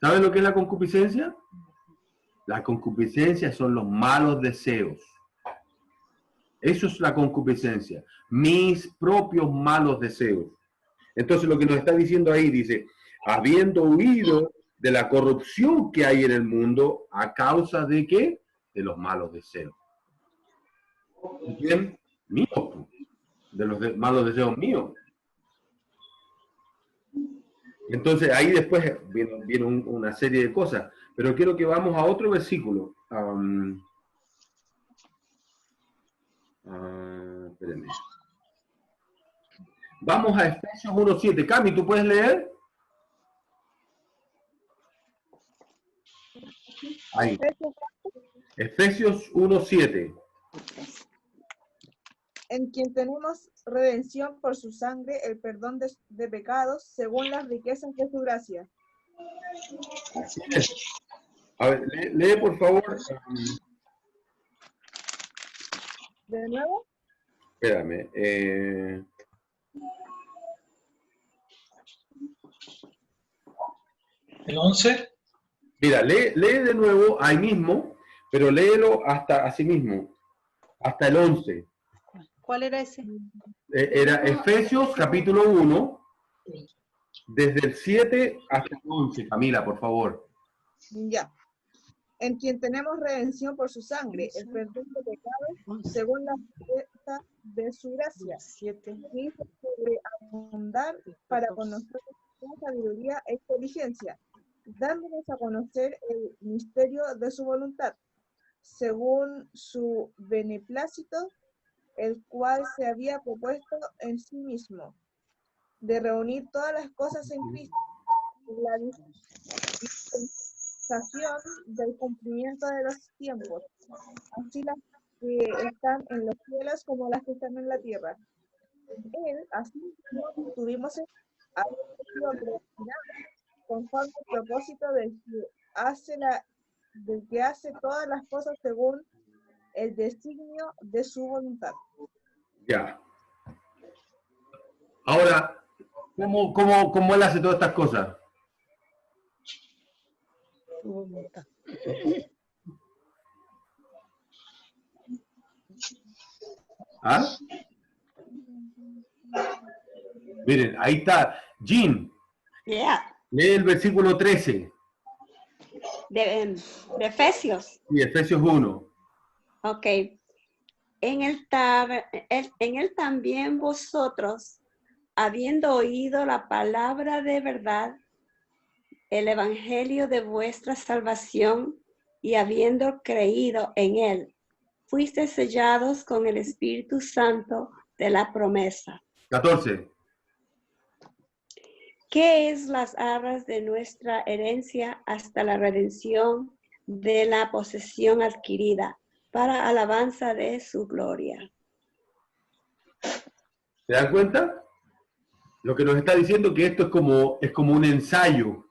¿Saben lo que es la concupiscencia? La concupiscencia son los malos deseos. Eso es la concupiscencia, mis propios malos deseos. Entonces lo que nos está diciendo ahí dice, habiendo huido de la corrupción que hay en el mundo, ¿a causa de qué? De los malos deseos. ¿Bien? Mío, de los malos deseos míos. Entonces ahí después viene una serie de cosas, pero quiero que vamos a otro versículo. Espérenme. Vamos a Efesios 1:7. Cami, ¿tú puedes leer? Ahí. Efesios 1:7. En quien tenemos redención por su sangre, el perdón de pecados, según las riquezas de su gracia. Así es. A ver, lee por favor. ¿De nuevo? Espérame. ¿El 11? Mira, lee de nuevo ahí mismo, pero léelo hasta así mismo, hasta el 11. ¿Cuál era ese? Era Efesios capítulo 1, desde el 7 hasta el 11. Camila, por favor. Ya. En quien tenemos redención por su sangre, el perdón de pecados, según la riqueza de su gracia. Y hizo sobreabundar para con nosotros con sabiduría e inteligencia, dándonos a conocer el misterio de su voluntad, según su beneplácito, el cual se había propuesto en sí mismo, de reunir todas las cosas en Cristo, la dispensación del cumplimiento de los tiempos, así las que están en los cielos como las que están en la tierra. Él, así tuvimos conforme al propósito del que hace todas las cosas según el designio de su voluntad. Ya. Ahora, ¿cómo él hace todas estas cosas? Su voluntad. ¿Ah? Miren, ahí está. Jean, Yeah. lee el versículo 13. De Efesios. Y Efesios 1. Ok. En él también vosotros, habiendo oído la palabra de verdad, el evangelio de vuestra salvación, y habiendo creído en él, fuisteis sellados con el Espíritu Santo de la promesa. 14. ¿Qué es las arras de nuestra herencia hasta la redención de la posesión adquirida para alabanza de su gloria? ¿Se dan cuenta? Lo que nos está diciendo que esto es como un ensayo.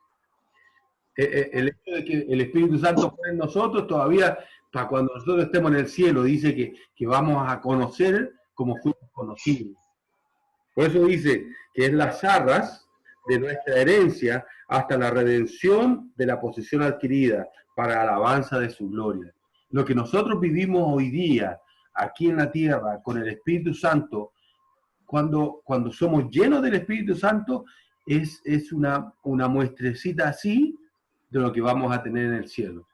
El hecho de que el Espíritu Santo fue en nosotros todavía, para cuando nosotros estemos en el cielo, dice que vamos a conocer como fuimos conocidos. Por eso dice que es las arras de nuestra herencia hasta la redención de la posesión adquirida para alabanza de su gloria. Lo que nosotros vivimos hoy día aquí en la tierra con el Espíritu Santo, cuando somos llenos del Espíritu Santo, es una muestrecita así de lo que vamos a tener en el cielo.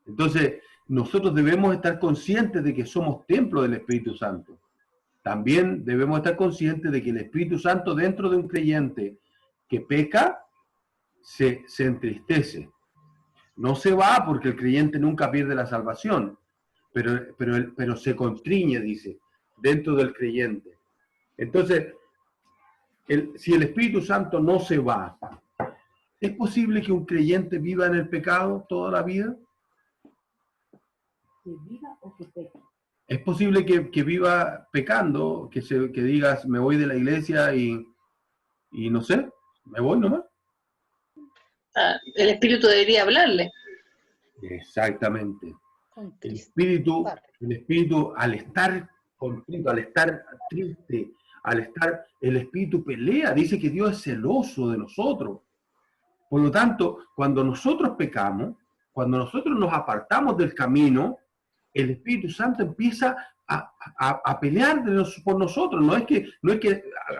Entonces, nosotros debemos estar conscientes de que somos templo del Espíritu Santo. También debemos estar conscientes de que el Espíritu Santo dentro de un creyente que peca, se entristece. No se va porque el creyente nunca pierde la salvación, pero se constriñe, dice, dentro del creyente. Entonces, si el Espíritu Santo no se va, ¿es posible que un creyente viva en el pecado toda la vida? ¿Que viva o que peque? ¿Es posible que viva pecando, que digas, me voy de la iglesia y no sé, me voy nomás? El Espíritu debería hablarle. Exactamente. El Espíritu al estar contrito, al estar triste, el Espíritu pelea, dice que Dios es celoso de nosotros. Por lo tanto, cuando nosotros pecamos, cuando nosotros nos apartamos del camino, el Espíritu Santo empieza a pelear por nosotros. No es que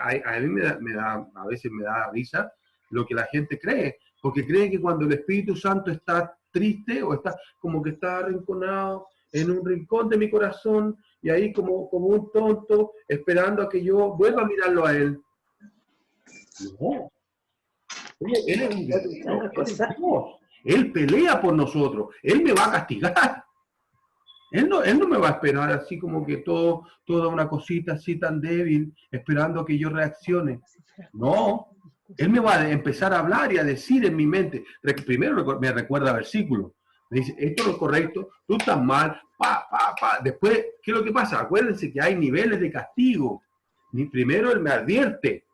a mí a veces me da risa lo que la gente cree, porque cree que cuando el Espíritu Santo está triste o está como que está arrinconado en un rincón de mi corazón y ahí como un tonto esperando a que yo vuelva a mirarlo a él. No. Él es un Dios. Él pelea por nosotros. Él me va a castigar. Él no me va a esperar así como que toda una cosita así tan débil, esperando a que yo reaccione. No. Él me va a empezar a hablar y a decir en mi mente. Primero me recuerda versículo. Me dice, esto es lo correcto, tú estás mal, Después, ¿qué es lo que pasa? Acuérdense que hay niveles de castigo. Primero Él me advierte.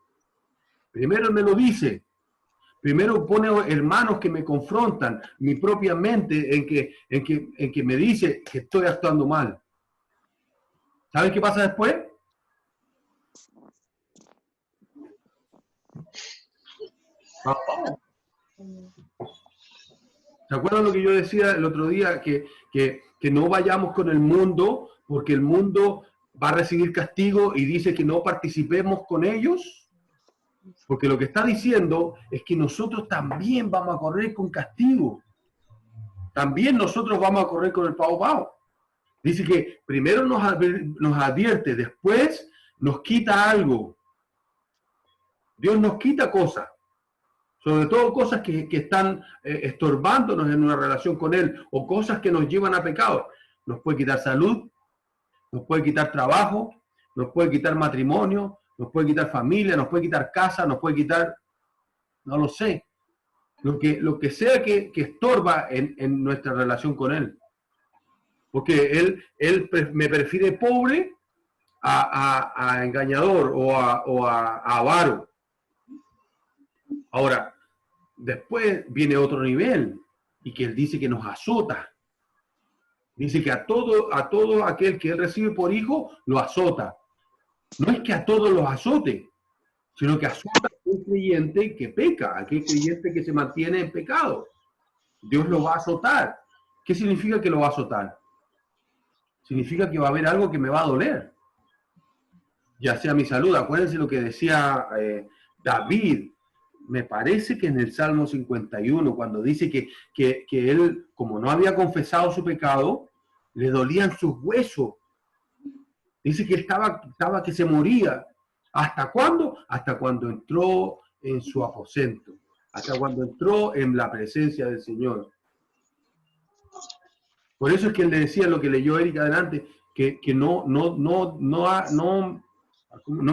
Primero Él me lo dice. Primero pone hermanos que me confrontan, mi propia mente en que me dice que estoy actuando mal. ¿Saben qué pasa después? ¿Se acuerdan lo que yo decía el otro día? Que no vayamos con el mundo, porque el mundo va a recibir castigo y dice que no participemos con ellos. Porque lo que está diciendo es que nosotros también vamos a correr con castigo. También nosotros vamos a correr con el pao. Dice que primero nos advierte, después nos quita algo. Dios nos quita cosas. Sobre todo cosas que están estorbándonos en una relación con Él, o cosas que nos llevan a pecado. Nos puede quitar salud, nos puede quitar trabajo, nos puede quitar matrimonio, nos puede quitar familia, nos puede quitar casa, nos puede quitar, no lo sé, lo que sea que estorba en nuestra relación con Él. Porque Él me prefiere pobre a engañador o a avaro. Ahora, después viene otro nivel, y que Él dice que nos azota. Dice que a todo aquel que Él recibe por hijo, lo azota. No es que a todos los azote, sino que azota a aquel creyente que peca, a aquel creyente que se mantiene en pecado. Dios lo va a azotar. ¿Qué significa que lo va a azotar? Significa que va a haber algo que me va a doler. Ya sea mi salud. Acuérdense lo que decía David. Me parece que en el Salmo 51, cuando dice que él, como no había confesado su pecado, le dolían sus huesos. Dice que estaba que se moría. ¿Hasta cuándo? Hasta cuando entró en su aposento. Hasta cuando entró en la presencia del Señor. Por eso es que él le decía lo que leyó Erika adelante, que no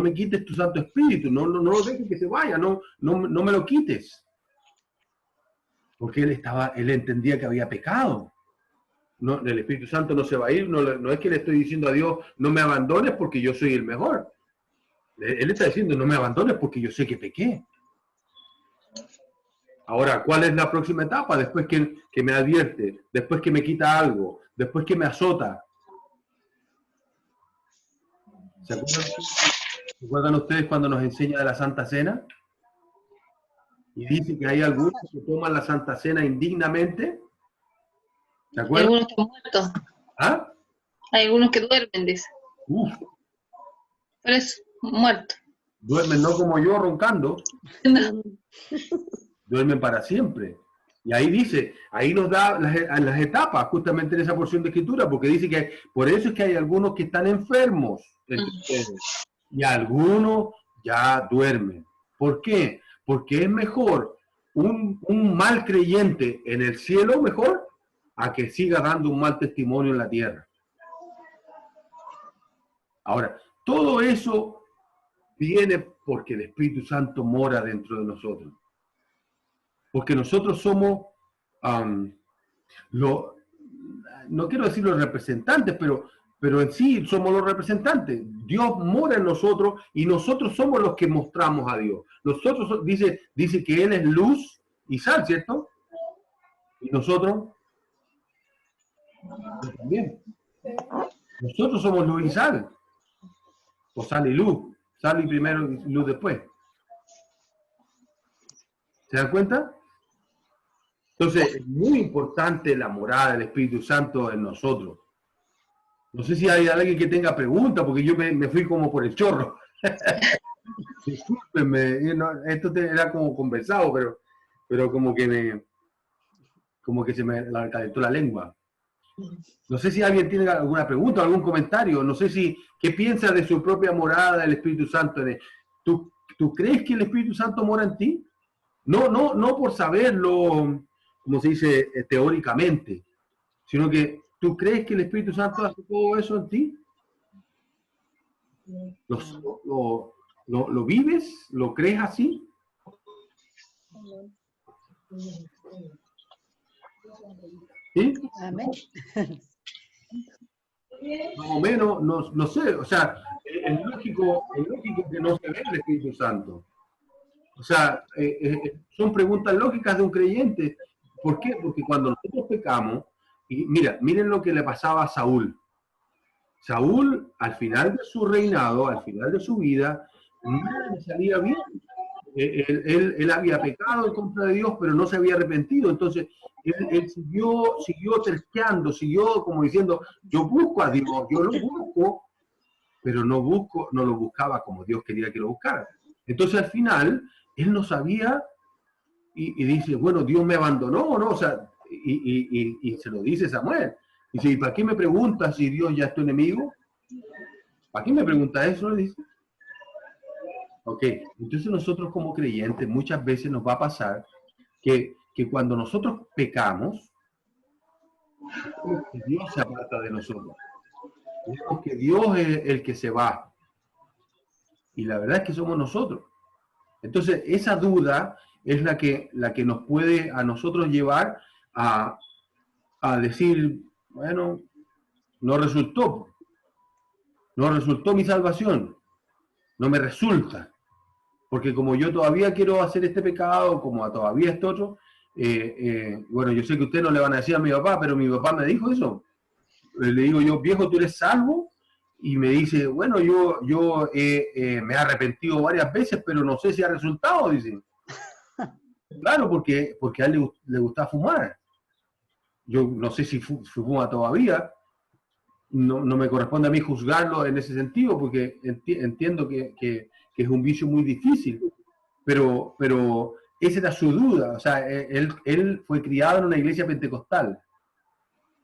me quites tu Santo Espíritu, no lo dejes que se vaya, no me lo quites. Porque él entendía que había pecado. No, el Espíritu Santo no se va a ir, no es que le estoy diciendo a Dios, no me abandones porque yo soy el mejor. Él está diciendo, no me abandones porque yo sé que pequé. Ahora, ¿cuál es la próxima etapa? Después que me advierte, después que me quita algo, después que me azota. ¿Se acuerdan ustedes cuando nos enseña de la Santa Cena? Y dice que hay algunos que toman la Santa Cena indignamente. ¿Se acuerdan? Hay algunos que muertos. ¿Ah? Hay algunos que duermen, dice. Uf. Por eso, muertos. Duermen no como yo roncando. No. Duermen para siempre. Y ahí dice, ahí nos da las etapas, justamente en esa porción de escritura, porque dice que por eso es que hay algunos que están enfermos entre ustedes, y algunos ya duermen. ¿Por qué? Porque es mejor un mal creyente en el cielo, mejor, a que siga dando un mal testimonio en la tierra. Ahora, todo eso viene porque el Espíritu Santo mora dentro de nosotros. Porque nosotros somos, no quiero decir los representantes, pero en sí somos los representantes. Dios mora en nosotros y nosotros somos los que mostramos a Dios. Nosotros, dice que Él es luz y sal, ¿cierto? Y nosotros también. Nosotros somos luz y sal. O sal y luz. Sal y primero y luz después. ¿Se dan cuenta? Entonces, es muy importante la morada del Espíritu Santo en nosotros. No sé si hay alguien que tenga preguntas, porque yo me fui como por el chorro. Discúlpenme, esto era como conversado, pero como que se me calentó la lengua. No sé si alguien tiene alguna pregunta, algún comentario. No sé qué piensa de su propia morada del Espíritu Santo. ¿Tú crees que el Espíritu Santo mora en ti? No por saberlo, como se dice, teóricamente, sino que ¿tú crees que el Espíritu Santo hace todo eso en ti? ¿Lo vives? ¿Lo crees así? ¿Sí? Amén. Más o menos, no sé, o sea, es lógico que no se ve el Espíritu Santo. O sea, son preguntas lógicas de un creyente. ¿Por qué? Porque cuando nosotros pecamos, y miren lo que le pasaba a Saúl. Saúl, al final de su reinado, al final de su vida, nada le salía bien. Él había pecado en contra de Dios, pero no se había arrepentido. Entonces, él siguió terqueando, siguió como diciendo, yo busco a Dios, yo lo busco, pero no lo buscaba como Dios quería que lo buscara. Entonces, al final, él no sabía y dice, bueno, Dios me abandonó o no, o sea, y se lo dice Samuel. Dice, ¿y para qué me preguntas si Dios ya es tu enemigo? ¿Para qué me pregunta eso? Le dice. Ok, entonces nosotros como creyentes muchas veces nos va a pasar que cuando nosotros pecamos, que Dios se aparta de nosotros. Creemos que Dios es el que se va. Y la verdad es que somos nosotros. Entonces, esa duda es la que nos puede a nosotros llevar a decir, bueno, no resultó mi salvación, no me resulta, porque como yo todavía quiero hacer este pecado, como todavía este otro, bueno, yo sé que ustedes no le van a decir a mi papá, pero mi papá me dijo eso. Le digo yo, viejo, ¿tú eres salvo? Y me dice, bueno, yo me he arrepentido varias veces, pero no sé si ha resultado, dice. Claro, porque a él le gusta fumar. Yo no sé si fuma todavía. No me corresponde a mí juzgarlo en ese sentido, porque entiendo que es un vicio muy difícil. Pero esa era su duda. O sea, él fue criado en una iglesia pentecostal.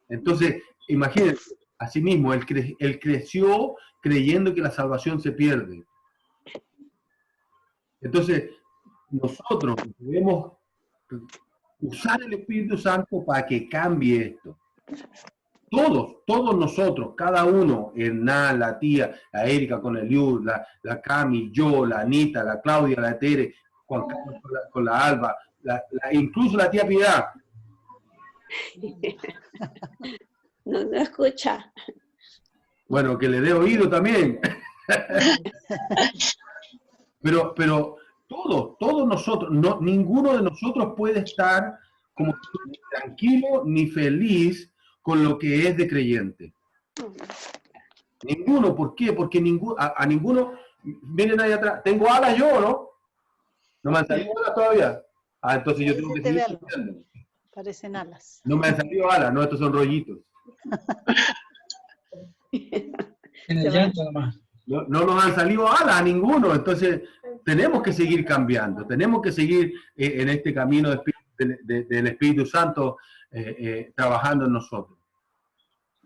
Entonces, imagínense, asimismo, él creció creyendo que la salvación se pierde. Entonces, nosotros debemos usar el Espíritu Santo para que cambie esto. Todos nosotros, cada uno, Hernán, la tía, la Erika con el Liu, la Cami, yo, la Anita, la Claudia, la Tere, Juan Carlos con la Alba, incluso la tía Piedad. No escucha. Bueno, que le dé oído también. Pero todos nosotros, ninguno de nosotros puede estar como tranquilo ni feliz con lo que es de creyente. Ninguno, ¿por qué? Porque a ninguno, miren ahí atrás, ¿tengo alas yo, no? ¿No me han salido alas todavía? Entonces yo tengo que seguir estudiando. Parecen alas. No me han salido alas, no, estos son rollitos. No nos han salido alas a ninguno, entonces tenemos que seguir cambiando, tenemos que seguir en este camino de Espíritu del Espíritu Santo trabajando en nosotros.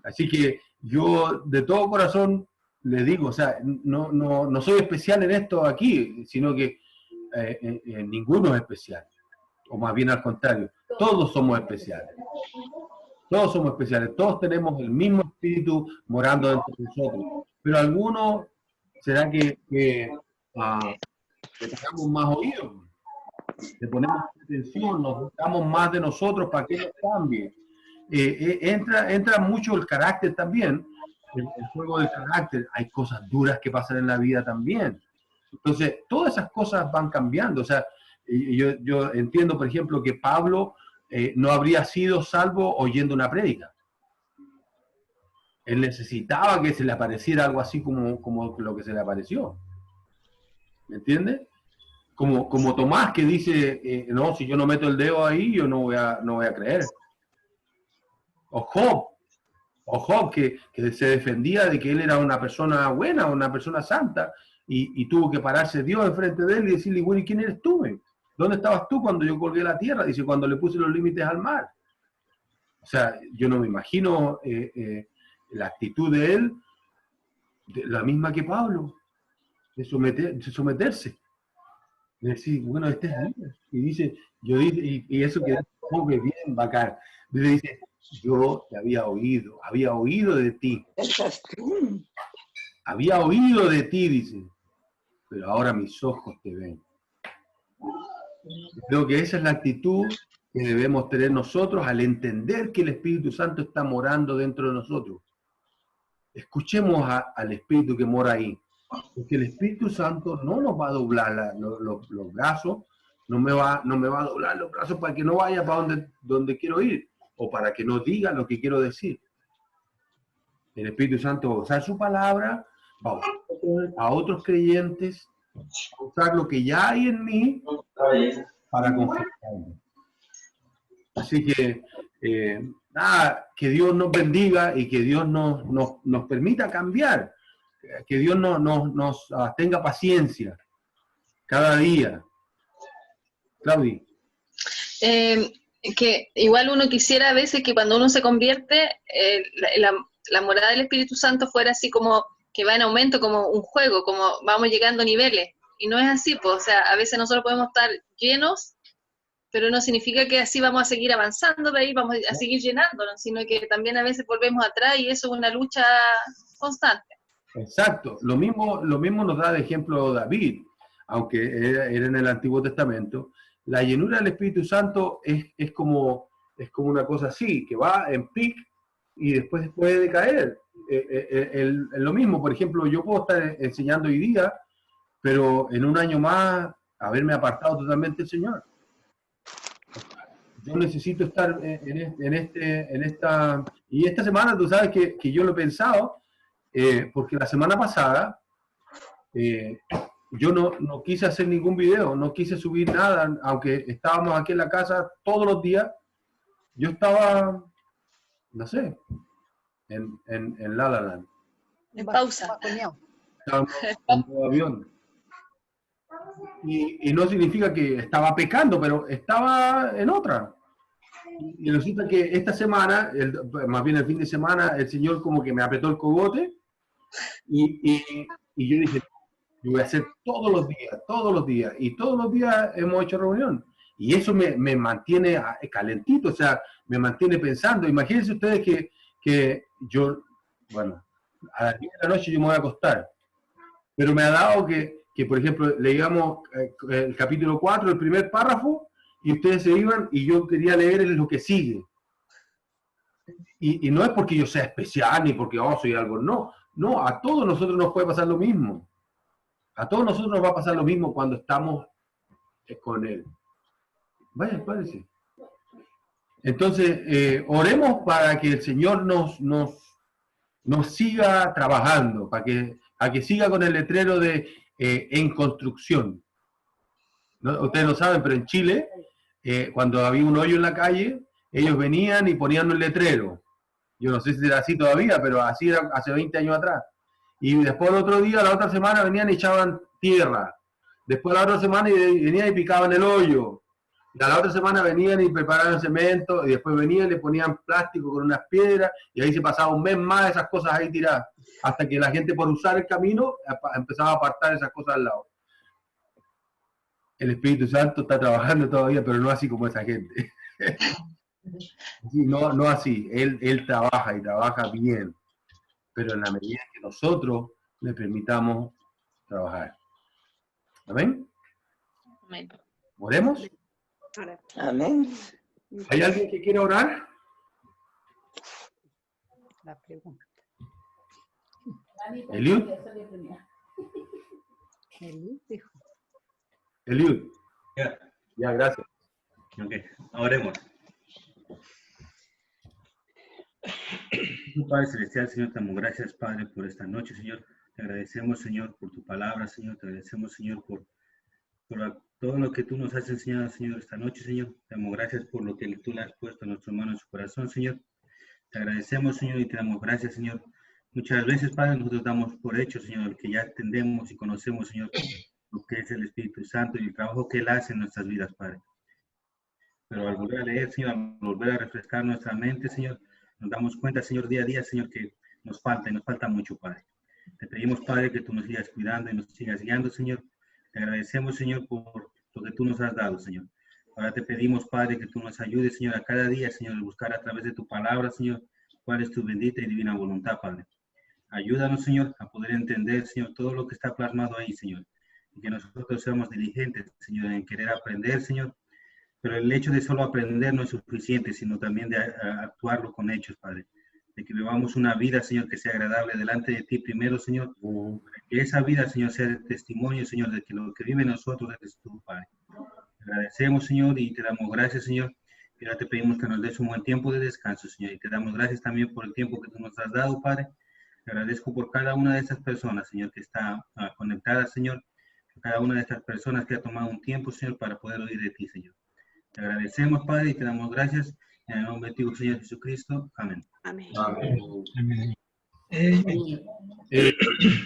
Así que yo de todo corazón les digo, o sea, no soy especial en esto aquí, sino que ninguno es especial, o más bien al contrario, todos somos especiales. Todos somos especiales, todos tenemos el mismo espíritu morando dentro de nosotros, pero algunos, ¿será que le pegamos más oídos? Le ponemos atención, nos damos más de nosotros para que nos cambie. Entra mucho el carácter también, el juego del carácter. Hay cosas duras que pasan en la vida también. Entonces, todas esas cosas van cambiando. O sea, yo entiendo, por ejemplo, que Pablo no habría sido salvo oyendo una prédica. Él necesitaba que se le apareciera algo así como lo que se le apareció. ¿Me entiende? Como Tomás, que dice, no, si yo no meto el dedo ahí, yo no voy a creer. O Job, que se defendía de que él era una persona buena, una persona santa, y tuvo que pararse Dios enfrente de él y decirle, bueno, ¿y quién eres tú? ¿Dónde estabas tú cuando yo colgué la tierra? Dice, cuando le puse los límites al mar. O sea, yo no me imagino la actitud de él, la misma que Pablo, de someterse. De decir, bueno, este es líder. Y dice, y eso que es bien bacán. Dice, yo te había oído de ti. Había oído de ti, dice, pero ahora mis ojos te ven. Creo que esa es la actitud que debemos tener nosotros al entender que el Espíritu Santo está morando dentro de nosotros. Escuchemos al Espíritu que mora ahí, porque el Espíritu Santo no nos va a doblar los brazos, no me va a doblar los brazos para que no vaya para donde quiero ir, o para que no diga lo que quiero decir. El Espíritu Santo va a usar su palabra, va a usar a otros creyentes, va a usar lo que ya hay en mí para confrontarme. Así que, que Dios nos bendiga y que Dios nos permita cambiar, que Dios nos tenga paciencia cada día. Claudia. Que igual uno quisiera a veces que cuando uno se convierte, la morada del Espíritu Santo fuera así como que va en aumento, como un juego, como vamos llegando a niveles. Y no es así, pues, o sea, a veces nosotros podemos estar llenos, pero no significa que así vamos a seguir avanzando de ahí, vamos a seguir llenándonos, sino que también a veces volvemos atrás y eso es una lucha constante. Exacto, lo mismo nos da de ejemplo David, aunque era en el Antiguo Testamento. La llenura del Espíritu Santo es como una cosa así, que va en pic y después puede decaer. Lo mismo, por ejemplo, yo puedo estar enseñando hoy día, pero en un año más haberme apartado totalmente del Señor. Yo necesito estar en esta... Y esta semana, tú sabes que yo lo he pensado, porque la semana pasada yo no quise hacer ningún video, no quise subir nada, aunque estábamos aquí en la casa todos los días. Yo estaba, no sé, en La La Land. En pausa. Estaba en modo avión. Y no significa que estaba pecando, pero estaba en otra. Y resulta que esta semana, más bien el fin de semana, el Señor como que me apretó el cogote y yo dije, yo voy a hacer todos los días, y todos los días hemos hecho reunión. Y eso me mantiene calentito, o sea, me mantiene pensando. Imagínense ustedes que yo, bueno, a las 10 de la noche yo me voy a acostar, pero me ha dado que por ejemplo, leíamos el capítulo 4, el primer párrafo, y ustedes se iban y yo quería leer lo que sigue. Y no es porque yo sea especial ni porque soy algo, no, a todos nosotros nos puede pasar lo mismo. A todos nosotros nos va a pasar lo mismo cuando estamos con Él. Vaya, parece. Entonces, oremos para que el Señor nos siga trabajando, para que siga con el letrero de en construcción. ¿No? Ustedes no saben, pero en Chile, cuando había un hoyo en la calle, ellos venían y ponían un letrero. Yo no sé si era así todavía, pero así era hace 20 años atrás. Y después el otro día, la otra semana, venían y echaban tierra. Después la otra semana venían y picaban el hoyo. Y a la otra semana venían y preparaban cemento, y después venían y le ponían plástico con unas piedras, y ahí se pasaba un mes más esas cosas ahí tiradas, hasta que la gente por usar el camino empezaba a apartar esas cosas al lado. El Espíritu Santo está trabajando todavía, pero no así como esa gente. Sí, no así. Él trabaja y trabaja bien, pero en la medida que nosotros le permitamos trabajar. ¿Amén? Amén. ¿Oremos? Amén. ¿Hay alguien que quiera orar? La pregunta. Eliud. Eliud dijo. Eliud. Ya. Ya, gracias. Ok, oremos. Padre Celestial, Señor, te damos gracias, Padre, por esta noche, Señor. Te agradecemos, Señor, por tu palabra, Señor. Te agradecemos, Señor, por todo lo que tú nos has enseñado, Señor, esta noche, Señor. Te damos gracias por lo que tú le has puesto en nuestra mano, en su corazón, Señor. Te agradecemos, Señor, y te damos gracias, Señor. Muchas veces, Padre, nosotros damos por hecho, Señor, que ya entendemos y conocemos, Señor, lo que es el Espíritu Santo y el trabajo que Él hace en nuestras vidas, Padre. Pero al volver a leer, Señor, al volver a refrescar nuestra mente, Señor, nos damos cuenta, Señor, día a día, Señor, que nos falta y nos falta mucho, Padre. Te pedimos, Padre, que tú nos sigas cuidando y nos sigas guiando, Señor. Te agradecemos, Señor, por lo que tú nos has dado, Señor. Ahora te pedimos, Padre, que tú nos ayudes, Señor, a cada día, Señor, a buscar a través de tu palabra, Señor, cuál es tu bendita y divina voluntad, Padre. Ayúdanos, Señor, a poder entender, Señor, todo lo que está plasmado ahí, Señor. Y que nosotros seamos diligentes, Señor, en querer aprender, Señor. Pero el hecho de solo aprender no es suficiente, sino también de actuarlo con hechos, Padre. De que vivamos una vida, Señor, que sea agradable delante de ti primero, Señor. Que esa vida, Señor, sea de testimonio, Señor, de que lo que vive en nosotros es tu Padre. Te agradecemos, Señor, y te damos gracias, Señor. Y ahora te pedimos que nos des un buen tiempo de descanso, Señor. Y te damos gracias también por el tiempo que tú nos has dado, Padre. Te agradezco por cada una de esas personas, Señor, que está conectada, Señor. Cada una de estas personas que ha tomado un tiempo, Señor, para poder oír de ti, Señor. Te agradecemos, Padre, y te damos gracias. En el nombre de tu Señor Jesucristo. Amén. Amén. Amén. Amén.